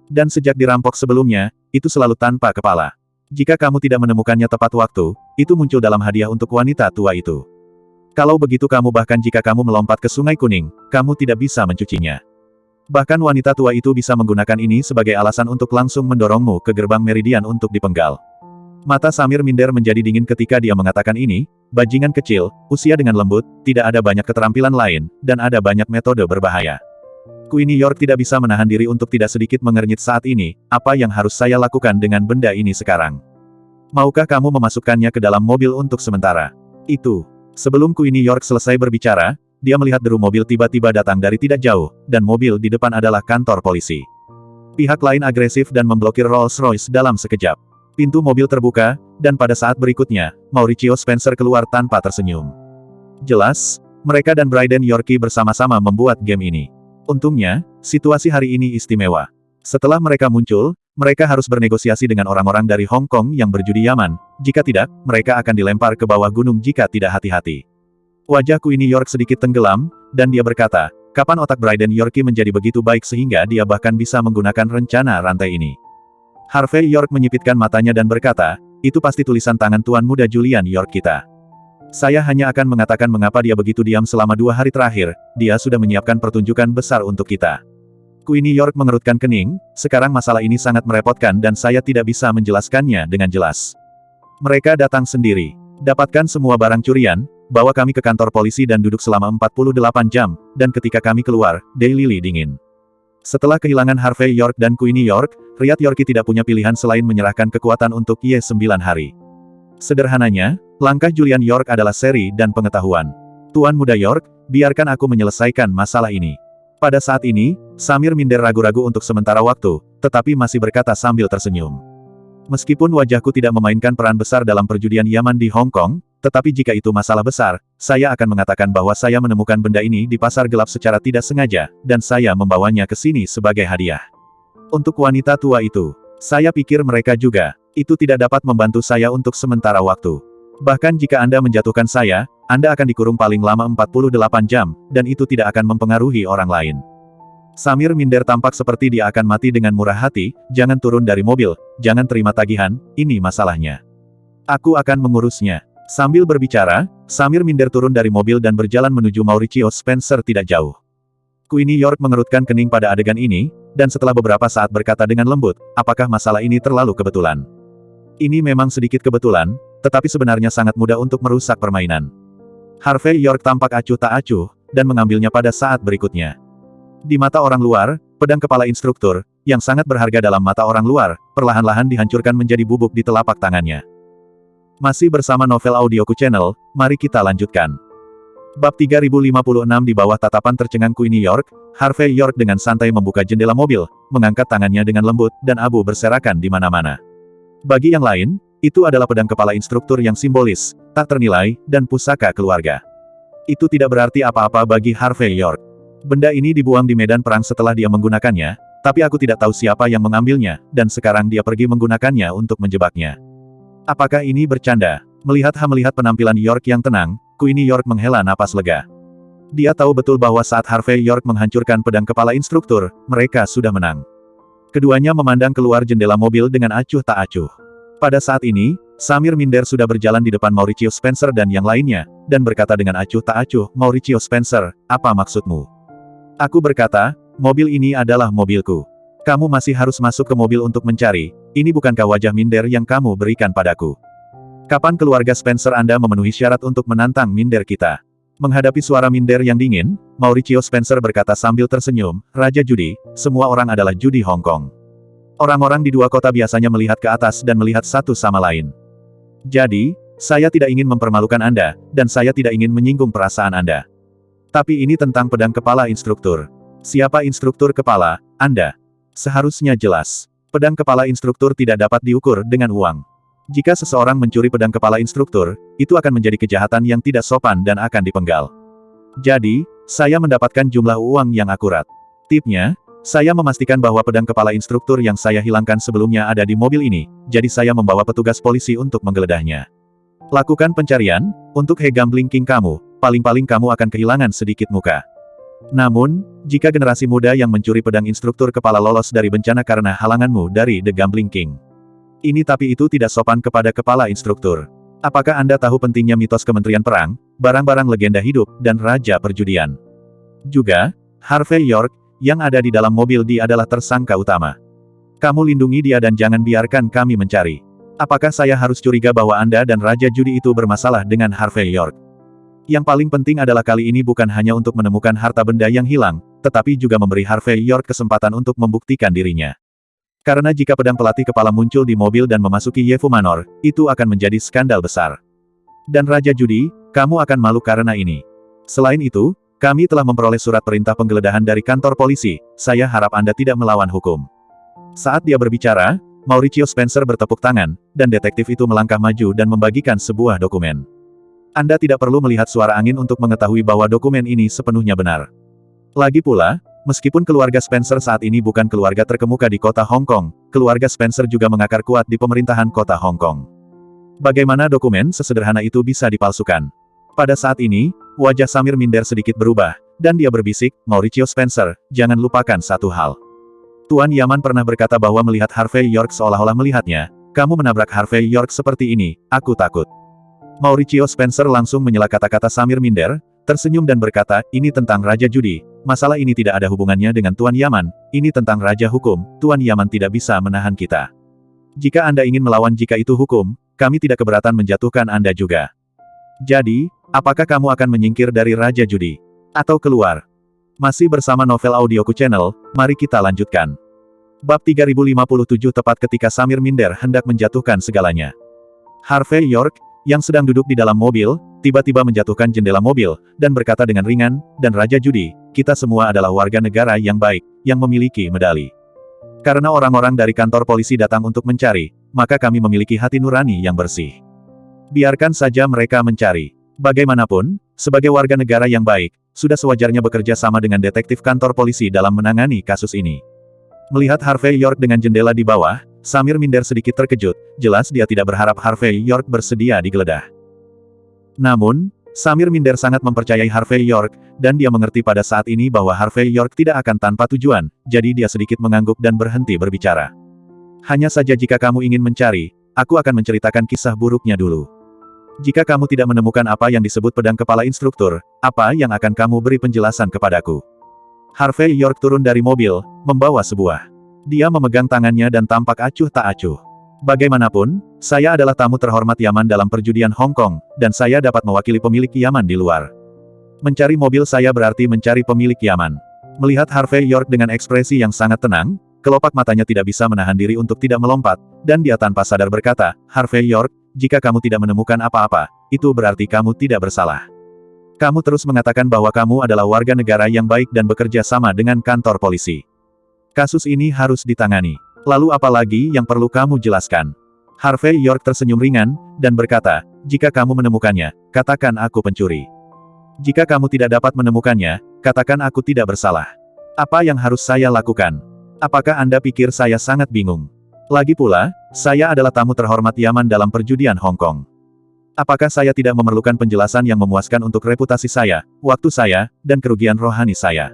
Dan sejak dirampok sebelumnya, itu selalu tanpa kepala. Jika kamu tidak menemukannya tepat waktu, itu muncul dalam hadiah untuk wanita tua itu. Kalau begitu kamu bahkan jika kamu melompat ke Sungai Kuning, kamu tidak bisa mencucinya. Bahkan wanita tua itu bisa menggunakan ini sebagai alasan untuk langsung mendorongmu ke gerbang Meridian untuk dipenggal. Mata Samir minder menjadi dingin ketika dia mengatakan ini, bajingan kecil, usia dengan lembut, tidak ada banyak keterampilan lain, dan ada banyak metode berbahaya. Queenie York tidak bisa menahan diri untuk tidak sedikit mengernyit saat ini, apa yang harus saya lakukan dengan benda ini sekarang? Maukah kamu memasukkannya ke dalam mobil untuk sementara? Itu. Sebelum Queenie York selesai berbicara, dia melihat deru mobil tiba-tiba datang dari tidak jauh, dan mobil di depan adalah kantor polisi. Pihak lain agresif dan memblokir Rolls-Royce dalam sekejap. Pintu mobil terbuka, dan pada saat berikutnya, Mauricio Spencer keluar tanpa tersenyum. Jelas, mereka dan Bryden Yorkie bersama-sama membuat game ini. Untungnya, situasi hari ini istimewa. Setelah mereka muncul, mereka harus bernegosiasi dengan orang-orang dari Hong Kong yang berjudi Yaman, jika tidak, mereka akan dilempar ke bawah gunung jika tidak hati-hati. Wajah Queenie York sedikit tenggelam, dan dia berkata, kapan otak Bryden Yorkie menjadi begitu baik sehingga dia bahkan bisa menggunakan rencana rantai ini? Harvey York menyipitkan matanya dan berkata, itu pasti tulisan tangan Tuan Muda Julian York kita. Saya hanya akan mengatakan mengapa dia begitu diam selama 2 hari terakhir, dia sudah menyiapkan pertunjukan besar untuk kita. Queenie York mengerutkan kening, sekarang masalah ini sangat merepotkan dan saya tidak bisa menjelaskannya dengan jelas. Mereka datang sendiri. Dapatkan semua barang curian, bawa kami ke kantor polisi dan duduk selama 48 jam, dan ketika kami keluar, Daily Lee dingin. Setelah kehilangan Harvey York dan Queenie York, Riat Yorkie tidak punya pilihan selain menyerahkan kekuatan untuk Y9 hari. Sederhananya, langkah Julian York adalah seri dan pengetahuan. Tuan Muda York, biarkan aku menyelesaikan masalah ini. Pada saat ini, Samir Minder ragu-ragu untuk sementara waktu, tetapi masih berkata sambil tersenyum. Meskipun wajahku tidak memainkan peran besar dalam perjudian Yaman di Hong Kong, tetapi jika itu masalah besar, saya akan mengatakan bahwa saya menemukan benda ini di pasar gelap secara tidak sengaja, dan saya membawanya ke sini sebagai hadiah. Untuk wanita tua itu, saya pikir mereka juga, itu tidak dapat membantu saya untuk sementara waktu. Bahkan jika Anda menjatuhkan saya, Anda akan dikurung paling lama 48 jam, dan itu tidak akan mempengaruhi orang lain. Samir Minder tampak seperti dia akan mati dengan murah hati, jangan turun dari mobil, jangan terima tagihan, ini masalahnya. Aku akan mengurusnya. Sambil berbicara, Samir Minder turun dari mobil dan berjalan menuju Mauricio Spencer tidak jauh. Queenie York mengerutkan kening pada adegan ini, dan setelah beberapa saat berkata dengan lembut, apakah masalah ini terlalu kebetulan? Ini memang sedikit kebetulan, tetapi sebenarnya sangat mudah untuk merusak permainan. Harvey York tampak acuh tak acuh, dan mengambilnya pada saat berikutnya. Di mata orang luar, pedang kepala instruktur, yang sangat berharga dalam mata orang luar, perlahan-lahan dihancurkan menjadi bubuk di telapak tangannya. Masih bersama Novel Audioku Channel, mari kita lanjutkan. Bab 3056 di bawah tatapan tercengang Queenie York, Harvey York dengan santai membuka jendela mobil, mengangkat tangannya dengan lembut, dan abu berserakan di mana-mana. Bagi yang lain, itu adalah pedang kepala instruktur yang simbolis, tak ternilai, dan pusaka keluarga. Itu tidak berarti apa-apa bagi Harvey York. Benda ini dibuang di medan perang setelah dia menggunakannya, tapi aku tidak tahu siapa yang mengambilnya, dan sekarang dia pergi menggunakannya untuk menjebaknya. Apakah ini bercanda? Melihat penampilan York yang tenang, Queenie York menghela napas lega. Dia tahu betul bahwa saat Harvey York menghancurkan pedang kepala instruktur, mereka sudah menang. Keduanya memandang keluar jendela mobil dengan acuh tak acuh. Pada saat ini, Samir Minder sudah berjalan di depan Mauricio Spencer dan yang lainnya, dan berkata dengan acuh tak acuh, Mauricio Spencer, apa maksudmu? Aku berkata, mobil ini adalah mobilku. Kamu masih harus masuk ke mobil untuk mencari, ini bukankah wajah Minder yang kamu berikan padaku? Kapan keluarga Spencer Anda memenuhi syarat untuk menantang Minder kita? Menghadapi suara Minder yang dingin, Mauricio Spencer berkata sambil tersenyum, Raja Judi, semua orang adalah judi Hong Kong. Orang-orang di dua kota biasanya melihat ke atas dan melihat satu sama lain. Jadi, saya tidak ingin mempermalukan Anda, dan saya tidak ingin menyinggung perasaan Anda. Tapi ini tentang pedang kepala instruktur. Siapa instruktur kepala? Anda. Seharusnya jelas. Pedang kepala instruktur tidak dapat diukur dengan uang. Jika seseorang mencuri pedang kepala instruktur, itu akan menjadi kejahatan yang tidak sopan dan akan dipenggal. Jadi, saya mendapatkan jumlah uang yang akurat. Tipnya, saya memastikan bahwa pedang kepala instruktur yang saya hilangkan sebelumnya ada di mobil ini, jadi saya membawa petugas polisi untuk menggeledahnya. Lakukan pencarian, untuk He Gambling King kamu, paling-paling kamu akan kehilangan sedikit muka. Namun, jika generasi muda yang mencuri pedang instruktur kepala lolos dari bencana karena halanganmu dari The Gambling King. Ini tapi itu tidak sopan kepada kepala instruktur. Apakah Anda tahu pentingnya mitos Kementerian Perang, barang-barang legenda hidup, dan Raja Perjudian? Juga, Harvey York, yang ada di dalam mobil dia adalah tersangka utama. Kamu lindungi dia dan jangan biarkan kami mencari. Apakah saya harus curiga bahwa Anda dan Raja Judi itu bermasalah dengan Harvey York? Yang paling penting adalah kali ini bukan hanya untuk menemukan harta benda yang hilang, tetapi juga memberi Harvey York kesempatan untuk membuktikan dirinya. Karena jika pedang pelatih kepala muncul di mobil dan memasuki Yefu Manor, itu akan menjadi skandal besar. Dan Raja Judi, kamu akan malu karena ini. Selain itu, kami telah memperoleh surat perintah penggeledahan dari kantor polisi, saya harap Anda tidak melawan hukum. Saat dia berbicara, Mauricio Spencer bertepuk tangan, dan detektif itu melangkah maju dan membagikan sebuah dokumen. Anda tidak perlu melihat suara angin untuk mengetahui bahwa dokumen ini sepenuhnya benar. Lagi pula, meskipun keluarga Spencer saat ini bukan keluarga terkemuka di kota Hong Kong, keluarga Spencer juga mengakar kuat di pemerintahan kota Hong Kong. Bagaimana dokumen sesederhana itu bisa dipalsukan? Pada saat ini, wajah Samir Minder sedikit berubah, dan dia berbisik, Mauricio Spencer, jangan lupakan satu hal. Tuan Yaman pernah berkata bahwa melihat Harvey York seolah-olah melihatnya, kamu menabrak Harvey York seperti ini, aku takut. Mauricio Spencer langsung menyela kata-kata Samir Minder, tersenyum dan berkata, ini tentang Raja Judi, masalah ini tidak ada hubungannya dengan Tuan Yaman, ini tentang Raja Hukum, Tuan Yaman tidak bisa menahan kita. Jika Anda ingin melawan jika itu hukum, kami tidak keberatan menjatuhkan Anda juga. Jadi, apakah kamu akan menyingkir dari Raja Judi? Atau keluar? Masih bersama Novel Audioku Channel, mari kita lanjutkan. Bab 3057 tepat ketika Samir Minder hendak menjatuhkan segalanya. Harvey York, yang sedang duduk di dalam mobil, tiba-tiba menjatuhkan jendela mobil, dan berkata dengan ringan, dan Raja Judi, kita semua adalah warga negara yang baik, yang memiliki medali. Karena orang-orang dari kantor polisi datang untuk mencari, maka kami memiliki hati nurani yang bersih. Biarkan saja mereka mencari. Bagaimanapun, sebagai warga negara yang baik, sudah sewajarnya bekerja sama dengan detektif kantor polisi dalam menangani kasus ini. Melihat Harvey York dengan jendela di bawah, Samir minder sedikit terkejut, jelas dia tidak berharap Harvey York bersedia digeledah. Namun, Samir minder sangat mempercayai Harvey York, dan dia mengerti pada saat ini bahwa Harvey York tidak akan tanpa tujuan, jadi dia sedikit mengangguk dan berhenti berbicara. Hanya saja jika kamu ingin mencari, aku akan menceritakan kisah buruknya dulu. Jika kamu tidak menemukan apa yang disebut pedang kepala instruktur, apa yang akan kamu beri penjelasan kepadaku? Harvey York turun dari mobil, membawa sebuah. Dia memegang tangannya dan tampak acuh tak acuh. Bagaimanapun, saya adalah tamu terhormat Yaman dalam perjudian Hong Kong, dan saya dapat mewakili pemilik Yaman di luar. Mencari mobil saya berarti mencari pemilik Yaman. Melihat Harvey York dengan ekspresi yang sangat tenang, kelopak matanya tidak bisa menahan diri untuk tidak melompat, dan dia tanpa sadar berkata, Harvey York, jika kamu tidak menemukan apa-apa, itu berarti kamu tidak bersalah. Kamu terus mengatakan bahwa kamu adalah warga negara yang baik dan bekerja sama dengan kantor polisi. Kasus ini harus ditangani. Lalu apa lagi yang perlu kamu jelaskan? Harvey York tersenyum ringan, dan berkata, jika kamu menemukannya, katakan aku pencuri. Jika kamu tidak dapat menemukannya, katakan aku tidak bersalah. Apa yang harus saya lakukan? Apakah Anda pikir saya sangat bingung? Lagi pula, saya adalah tamu terhormat Yaman dalam perjudian Hong Kong. Apakah saya tidak memerlukan penjelasan yang memuaskan untuk reputasi saya, waktu saya, dan kerugian rohani saya?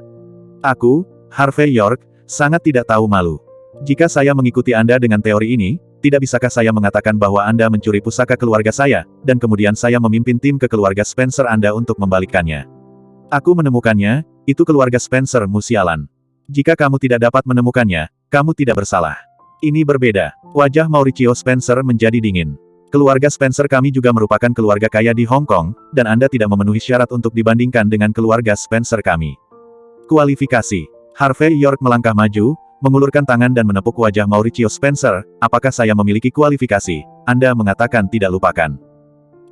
Aku, Harvey York, sangat tidak tahu malu. Jika saya mengikuti Anda dengan teori ini, tidak bisakah saya mengatakan bahwa Anda mencuri pusaka keluarga saya, dan kemudian saya memimpin tim ke keluarga Spencer Anda untuk membalikkannya? Aku menemukannya, itu keluarga Spencer musialan. Jika kamu tidak dapat menemukannya, kamu tidak bersalah. Ini berbeda. Wajah Mauricio Spencer menjadi dingin. Keluarga Spencer kami juga merupakan keluarga kaya di Hong Kong, dan Anda tidak memenuhi syarat untuk dibandingkan dengan keluarga Spencer kami. Kualifikasi. Harvey York melangkah maju, mengulurkan tangan dan menepuk wajah Mauricio Spencer, apakah saya memiliki kualifikasi? Anda mengatakan tidak lupakan.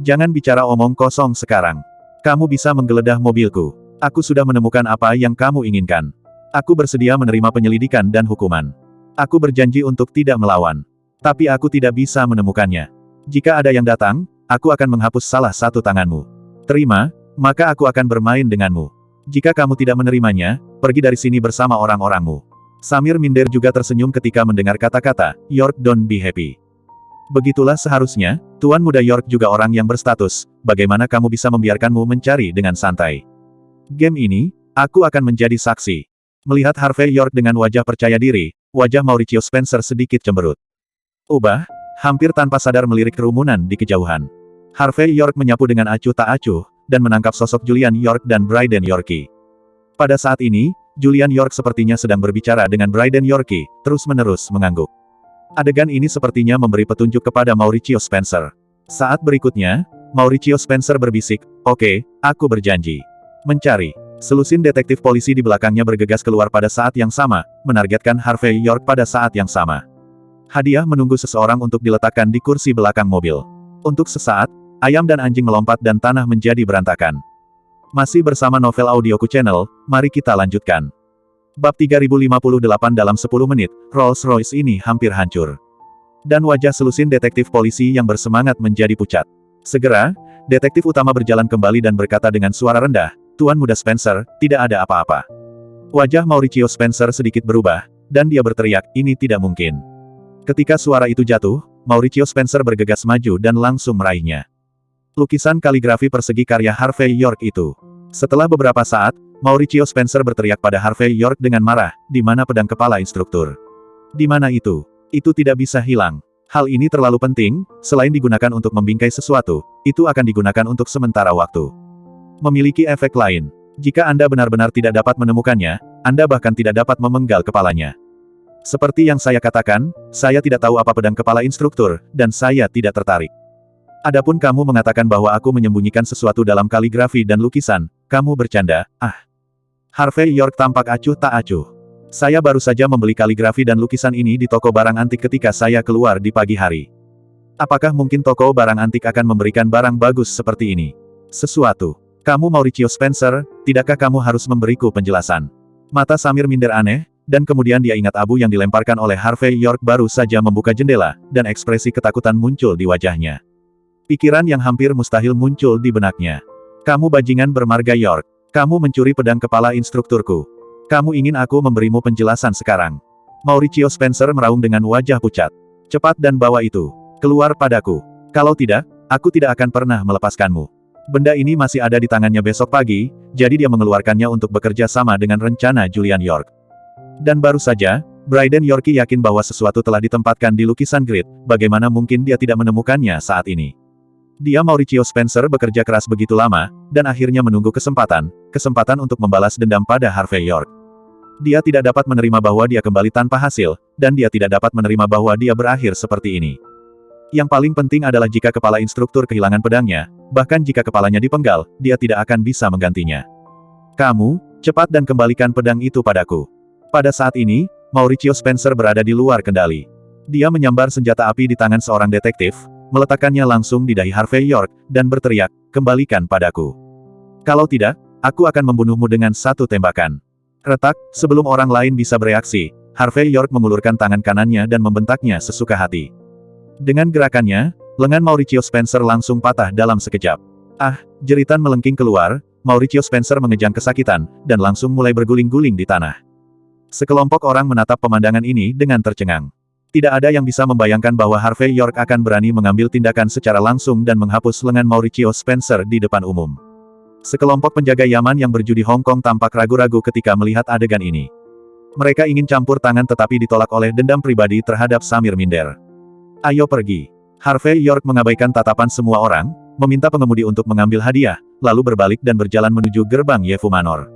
Jangan bicara omong kosong sekarang. Kamu bisa menggeledah mobilku. Aku sudah menemukan apa yang kamu inginkan. Aku bersedia menerima penyelidikan dan hukuman. Aku berjanji untuk tidak melawan. Tapi aku tidak bisa menemukannya. Jika ada yang datang, aku akan menghapus salah satu tanganmu. Terima, maka aku akan bermain denganmu. Jika kamu tidak menerimanya, pergi dari sini bersama orang-orangmu. Samir minder juga tersenyum ketika mendengar kata-kata, York don't be happy. Begitulah seharusnya, Tuan Muda York juga orang yang berstatus, bagaimana kamu bisa membiarkanmu mencari dengan santai? Game ini, aku akan menjadi saksi. Melihat Harvey York dengan wajah percaya diri, wajah Mauricio Spencer sedikit cemberut. Ubah, hampir tanpa sadar melirik kerumunan di kejauhan. Harvey York menyapu dengan acuh tak acuh, dan menangkap sosok Julian York dan Bryden Yorkie. Pada saat ini, Julian York sepertinya sedang berbicara dengan Bryden Yorkie, terus-menerus mengangguk. Adegan ini sepertinya memberi petunjuk kepada Mauricio Spencer. Saat berikutnya, Mauricio Spencer berbisik, oke, aku berjanji. Mencari. Selusin detektif polisi di belakangnya bergegas keluar pada saat yang sama, menargetkan Harvey York pada saat yang sama. Hadiah menunggu seseorang untuk diletakkan di kursi belakang mobil. Untuk sesaat, ayam dan anjing melompat dan tanah menjadi berantakan. Masih bersama Novel Audioku Channel, mari kita lanjutkan. Bab 3058 dalam 10 menit, Rolls-Royce ini hampir hancur. Dan wajah selusin detektif polisi yang bersemangat menjadi pucat. Segera, detektif utama berjalan kembali dan berkata dengan suara rendah, Tuan Muda Spencer, tidak ada apa-apa. Wajah Mauricio Spencer sedikit berubah, dan dia berteriak, ini tidak mungkin. Ketika suara itu jatuh, Mauricio Spencer bergegas maju dan langsung meraihnya. Lukisan kaligrafi persegi karya Harvey York itu. Setelah beberapa saat, Mauricio Spencer berteriak pada Harvey York dengan marah, di mana pedang kepala instruktur? Di mana itu? Itu tidak bisa hilang. Hal ini terlalu penting, selain digunakan untuk membingkai sesuatu, itu akan digunakan untuk sementara waktu. Memiliki efek lain. Jika Anda benar-benar tidak dapat menemukannya, Anda bahkan tidak dapat memenggal kepalanya. Seperti yang saya katakan, saya tidak tahu apa pedang kepala instruktur, dan saya tidak tertarik. Adapun kamu mengatakan bahwa aku menyembunyikan sesuatu dalam kaligrafi dan lukisan, kamu bercanda, ah. Harvey York tampak acuh tak acuh. Saya baru saja membeli kaligrafi dan lukisan ini di toko barang antik ketika saya keluar di pagi hari. Apakah mungkin toko barang antik akan memberikan barang bagus seperti ini? Sesuatu. Kamu Mauricio Spencer, tidakkah kamu harus memberiku penjelasan? Mata Samir minder aneh, dan kemudian dia ingat abu yang dilemparkan oleh Harvey York baru saja membuka jendela, dan ekspresi ketakutan muncul di wajahnya. Pikiran yang hampir mustahil muncul di benaknya. Kamu bajingan bermarga York. Kamu mencuri pedang kepala instrukturku. Kamu ingin aku memberimu penjelasan sekarang? Mauricio Spencer meraung dengan wajah pucat. Cepat dan bawa itu keluar padaku. Kalau tidak, aku tidak akan pernah melepaskanmu. Benda ini masih ada di tangannya besok pagi, jadi dia mengeluarkannya untuk bekerja sama dengan rencana Julian York. Dan baru saja, Bryden Yorkie yakin bahwa sesuatu telah ditempatkan di lukisan grid, bagaimana mungkin dia tidak menemukannya saat ini. Dia Mauricio Spencer bekerja keras begitu lama, dan akhirnya menunggu kesempatan untuk membalas dendam pada Harvey York. Dia tidak dapat menerima bahwa dia kembali tanpa hasil, dan dia tidak dapat menerima bahwa dia berakhir seperti ini. Yang paling penting adalah jika kepala instruktur kehilangan pedangnya, bahkan jika kepalanya dipenggal, dia tidak akan bisa menggantinya. Kamu, cepat dan kembalikan pedang itu padaku. Pada saat ini, Mauricio Spencer berada di luar kendali. Dia menyambar senjata api di tangan seorang detektif, meletakkannya langsung di dahi Harvey York, dan berteriak, kembalikan padaku. Kalau tidak, aku akan membunuhmu dengan satu tembakan. Retak, sebelum orang lain bisa bereaksi, Harvey York mengulurkan tangan kanannya dan membentaknya sesuka hati. Dengan gerakannya, lengan Mauricio Spencer langsung patah dalam sekejap. Ah, jeritan melengking keluar, Mauricio Spencer mengejang kesakitan, dan langsung mulai berguling-guling di tanah. Sekelompok orang menatap pemandangan ini dengan tercengang. Tidak ada yang bisa membayangkan bahwa Harvey York akan berani mengambil tindakan secara langsung dan menghapus lengan Mauricio Spencer di depan umum. Sekelompok penjaga Yaman yang berjudi Hong Kong tampak ragu-ragu ketika melihat adegan ini. Mereka ingin campur tangan tetapi ditolak oleh dendam pribadi terhadap Samir minder. Ayo pergi. Harvey York mengabaikan tatapan semua orang, meminta pengemudi untuk mengambil hadiah, lalu berbalik dan berjalan menuju gerbang Yefu Manor.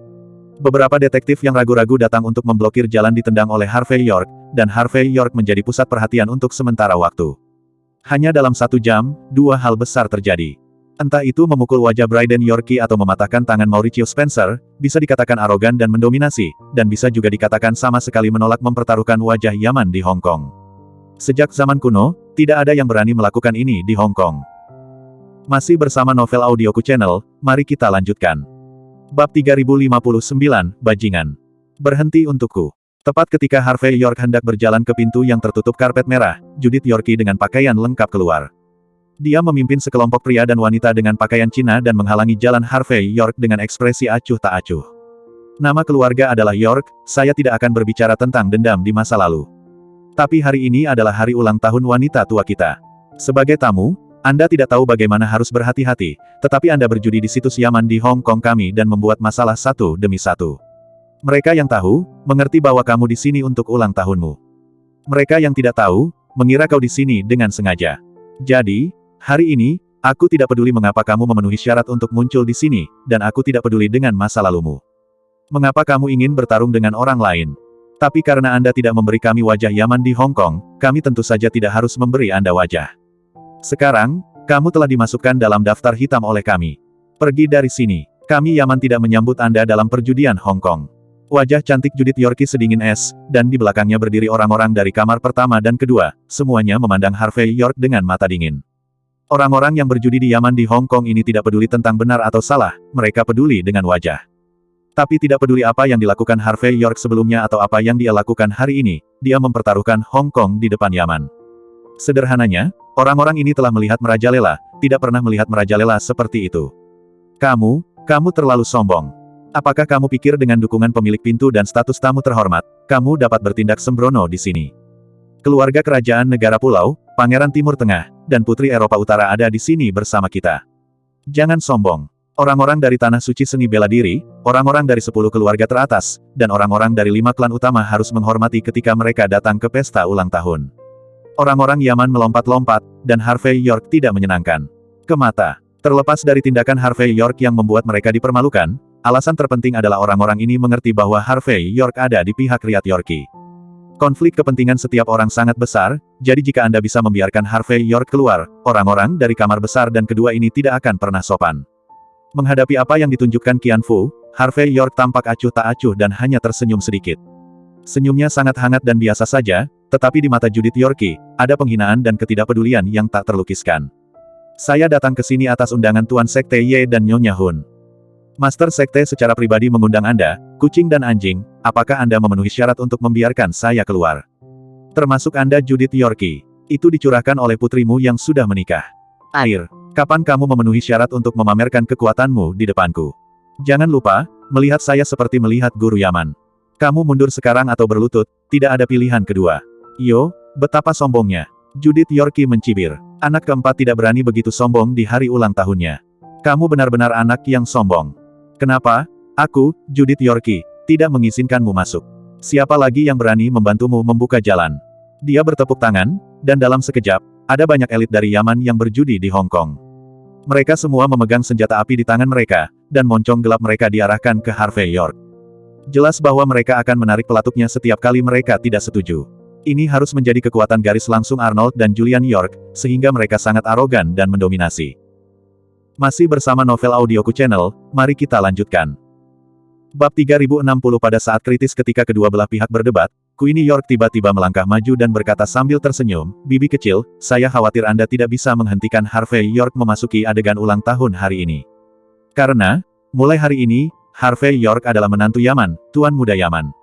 Beberapa detektif yang ragu-ragu datang untuk memblokir jalan ditendang oleh Harvey York, dan Harvey York menjadi pusat perhatian untuk sementara waktu. Hanya dalam 1 jam, 2 hal besar terjadi. Entah itu memukul wajah Bryden Yorkie atau mematahkan tangan Mauricio Spencer, bisa dikatakan arogan dan mendominasi, dan bisa juga dikatakan sama sekali menolak mempertaruhkan wajah Yaman di Hong Kong. Sejak zaman kuno, tidak ada yang berani melakukan ini di Hong Kong. Masih bersama Novel Audioku Channel, mari kita lanjutkan. Bab 3059, Bajingan. Berhenti untukku. Tepat ketika Harvey York hendak berjalan ke pintu yang tertutup karpet merah, Judith Yorkie dengan pakaian lengkap keluar. Dia memimpin sekelompok pria dan wanita dengan pakaian Cina dan menghalangi jalan Harvey York dengan ekspresi acuh tak acuh. Nama keluarga adalah York, saya tidak akan berbicara tentang dendam di masa lalu. Tapi hari ini adalah hari ulang tahun wanita tua kita. Sebagai tamu, Anda tidak tahu bagaimana harus berhati-hati, tetapi Anda berjudi di situs Yaman di Hong Kong kami dan membuat masalah satu demi satu. Mereka yang tahu, mengerti bahwa kamu di sini untuk ulang tahunmu. Mereka yang tidak tahu, mengira kau di sini dengan sengaja. Jadi, hari ini, aku tidak peduli mengapa kamu memenuhi syarat untuk muncul di sini, dan aku tidak peduli dengan masa lalumu. Mengapa kamu ingin bertarung dengan orang lain? Tapi karena Anda tidak memberi kami wajah Yaman di Hong Kong, kami tentu saja tidak harus memberi Anda wajah. Sekarang, kamu telah dimasukkan dalam daftar hitam oleh kami. Pergi dari sini. Kami Yaman tidak menyambut Anda dalam perjudian Hong Kong. Wajah cantik Judith Yorkie sedingin es, dan di belakangnya berdiri orang-orang dari kamar pertama dan kedua, semuanya memandang Harvey York dengan mata dingin. Orang-orang yang berjudi di Yaman di Hong Kong ini tidak peduli tentang benar atau salah, mereka peduli dengan wajah. Tapi tidak peduli apa yang dilakukan Harvey York sebelumnya atau apa yang dia lakukan hari ini, dia mempertaruhkan Hong Kong di depan Yaman. Sederhananya, orang-orang ini telah melihat merajalela, tidak pernah melihat merajalela seperti itu. Kamu terlalu sombong. Apakah kamu pikir dengan dukungan pemilik pintu dan status tamu terhormat, kamu dapat bertindak sembrono di sini? Keluarga kerajaan negara pulau, Pangeran Timur Tengah, dan Putri Eropa Utara ada di sini bersama kita. Jangan sombong. Orang-orang dari Tanah Suci Seni Bela Diri, orang-orang dari 10 keluarga teratas, dan orang-orang dari 5 klan utama harus menghormati ketika mereka datang ke pesta ulang tahun. Orang-orang Yaman melompat-lompat, dan Harvey York tidak menyenangkan. Ke mata. Terlepas dari tindakan Harvey York yang membuat mereka dipermalukan, alasan terpenting adalah orang-orang ini mengerti bahwa Harvey York ada di pihak Riat Yorkie. Konflik kepentingan setiap orang sangat besar, jadi jika Anda bisa membiarkan Harvey York keluar, orang-orang dari kamar besar dan kedua ini tidak akan pernah sopan. Menghadapi apa yang ditunjukkan Qian Fu, Harvey York tampak acuh tak acuh dan hanya tersenyum sedikit. Senyumnya sangat hangat dan biasa saja, tetapi di mata Judith Yorkie, ada penghinaan dan ketidakpedulian yang tak terlukiskan. Saya datang ke sini atas undangan Tuan Sekte Ye dan Nyonya Hun. Master Sekte secara pribadi mengundang Anda, kucing dan anjing, apakah Anda memenuhi syarat untuk membiarkan saya keluar? Termasuk Anda Judith Yorkie. Itu dicurahkan oleh putrimu yang sudah menikah. Air, kapan kamu memenuhi syarat untuk memamerkan kekuatanmu di depanku? Jangan lupa, melihat saya seperti melihat guru Yaman. Kamu mundur sekarang atau berlutut, tidak ada pilihan kedua. Yo, betapa sombongnya. Judith Yorkie mencibir. Anak keempat tidak berani begitu sombong di hari ulang tahunnya. Kamu benar-benar anak yang sombong. Kenapa? Aku, Judith Yorkie, tidak mengizinkanmu masuk. Siapa lagi yang berani membantumu membuka jalan? Dia bertepuk tangan, dan dalam sekejap, ada banyak elit dari Yaman yang berjudi di Hong Kong. Mereka semua memegang senjata api di tangan mereka, dan moncong gelap mereka diarahkan ke Harvey York. Jelas bahwa mereka akan menarik pelatuknya setiap kali mereka tidak setuju. Ini harus menjadi kekuatan garis langsung Arnold dan Julian York, sehingga mereka sangat arogan dan mendominasi. Masih bersama Novel Audioku Channel, mari kita lanjutkan. Bab 3060 pada saat kritis ketika kedua belah pihak berdebat, Queenie York tiba-tiba melangkah maju dan berkata sambil tersenyum, "Bibi kecil, saya khawatir Anda tidak bisa menghentikan Harvey York memasuki adegan ulang tahun hari ini. Karena, mulai hari ini, Harvey York adalah menantu Yaman, Tuan Muda Yaman."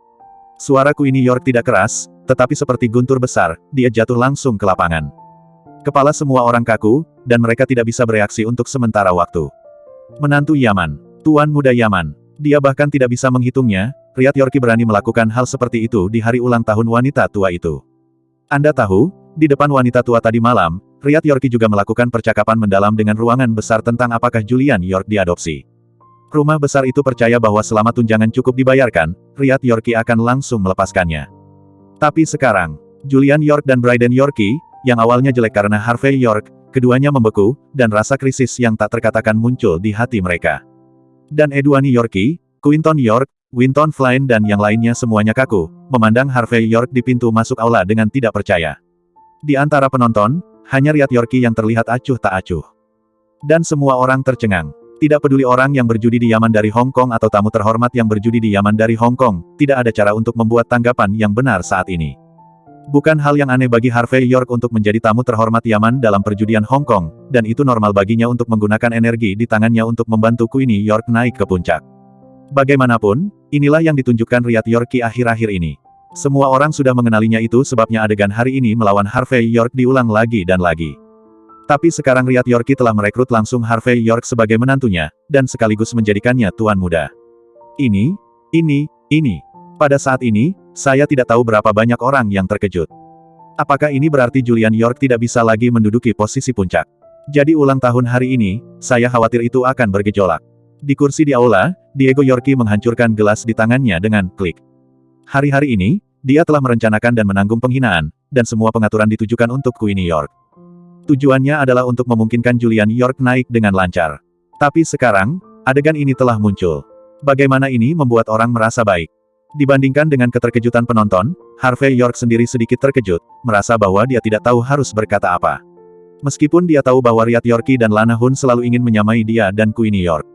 Suara Queenie York tidak keras, tetapi seperti guntur besar, dia jatuh langsung ke lapangan. Kepala semua orang kaku, dan mereka tidak bisa bereaksi untuk sementara waktu. Menantu Yaman, Tuan Muda Yaman. Dia bahkan tidak bisa menghitungnya, Riat Yorkie berani melakukan hal seperti itu di hari ulang tahun wanita tua itu. Anda tahu, di depan wanita tua tadi malam, Riat Yorkie juga melakukan percakapan mendalam dengan ruangan besar tentang apakah Julian York diadopsi. Rumah besar itu percaya bahwa selama tunjangan cukup dibayarkan, Riat Yorkie akan langsung melepaskannya. Tapi sekarang, Julian York dan Bryden Yorkie, yang awalnya jelek karena Harvey York, keduanya membeku, dan rasa krisis yang tak terkatakan muncul di hati mereka. Dan Edwani Yorkie, Quinton York, Winton Flynn dan yang lainnya semuanya kaku, memandang Harvey York di pintu masuk aula dengan tidak percaya. Di antara penonton, hanya Riat Yorkie yang terlihat acuh tak acuh. Dan semua orang tercengang. Tidak peduli orang yang berjudi di Yaman dari Hong Kong atau tamu terhormat yang berjudi di Yaman dari Hong Kong, tidak ada cara untuk membuat tanggapan yang benar saat ini. Bukan hal yang aneh bagi Harvey York untuk menjadi tamu terhormat Yaman dalam perjudian Hong Kong, dan itu normal baginya untuk menggunakan energi di tangannya untuk membantu Queenie York naik ke puncak. Bagaimanapun, inilah yang ditunjukkan Riat Yorkie akhir-akhir ini. Semua orang sudah mengenalinya, itu sebabnya adegan hari ini melawan Harvey York diulang lagi dan lagi. Tapi sekarang Riat Yorkie telah merekrut langsung Harvey York sebagai menantunya, dan sekaligus menjadikannya tuan muda. Ini. Pada saat ini, saya tidak tahu berapa banyak orang yang terkejut. Apakah ini berarti Julian York tidak bisa lagi menduduki posisi puncak? Jadi ulang tahun hari ini, saya khawatir itu akan bergejolak. Di kursi di aula, Diego Yorkie menghancurkan gelas di tangannya dengan klik. Hari-hari ini, dia telah merencanakan dan menanggung penghinaan, dan semua pengaturan ditujukan untuk Queenie York. Tujuannya adalah untuk memungkinkan Julian York naik dengan lancar. Tapi sekarang, adegan ini telah muncul. Bagaimana ini membuat orang merasa baik? Dibandingkan dengan keterkejutan penonton, Harvey York sendiri sedikit terkejut, merasa bahwa dia tidak tahu harus berkata apa. Meskipun dia tahu bahwa Riat Yorkie dan Lana Hun selalu ingin menyamai dia dan Queenie York.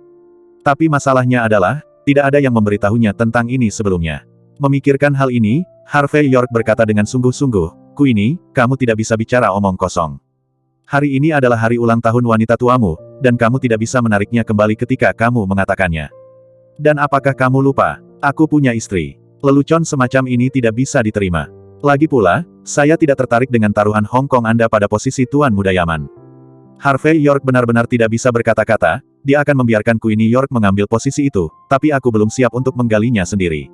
Tapi masalahnya adalah, tidak ada yang memberitahunya tentang ini sebelumnya. Memikirkan hal ini, Harvey York berkata dengan sungguh-sungguh, "Queenie, kamu tidak bisa bicara omong kosong. Hari ini adalah hari ulang tahun wanita tuamu, dan kamu tidak bisa menariknya kembali ketika kamu mengatakannya. Dan apakah kamu lupa? Aku punya istri. Lelucon semacam ini tidak bisa diterima. Lagi pula, saya tidak tertarik dengan taruhan Hong Kong Anda pada posisi Tuan Muda Yaman." Harvey York benar-benar tidak bisa berkata-kata, dia akan membiarkan Queenie York mengambil posisi itu, tapi aku belum siap untuk menggalinya sendiri.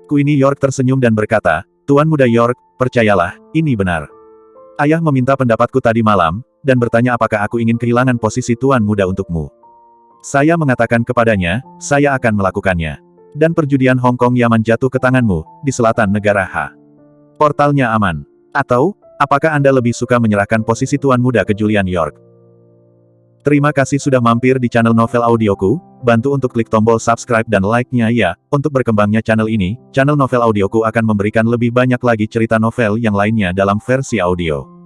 Queenie York tersenyum dan berkata, "Tuan Muda York, percayalah, ini benar. Ayah meminta pendapatku tadi malam, dan bertanya apakah aku ingin kehilangan posisi Tuan Muda untukmu. Saya mengatakan kepadanya, saya akan melakukannya. Dan perjudian Hong Kong Yaman jatuh ke tanganmu, di selatan negara H. Portalnya aman. Atau, apakah Anda lebih suka menyerahkan posisi Tuan Muda ke Julian York?" Terima kasih sudah mampir di channel Novel Audioku, bantu untuk klik tombol subscribe dan like-nya ya, untuk berkembangnya channel ini, channel Novel Audioku akan memberikan lebih banyak lagi cerita novel yang lainnya dalam versi audio.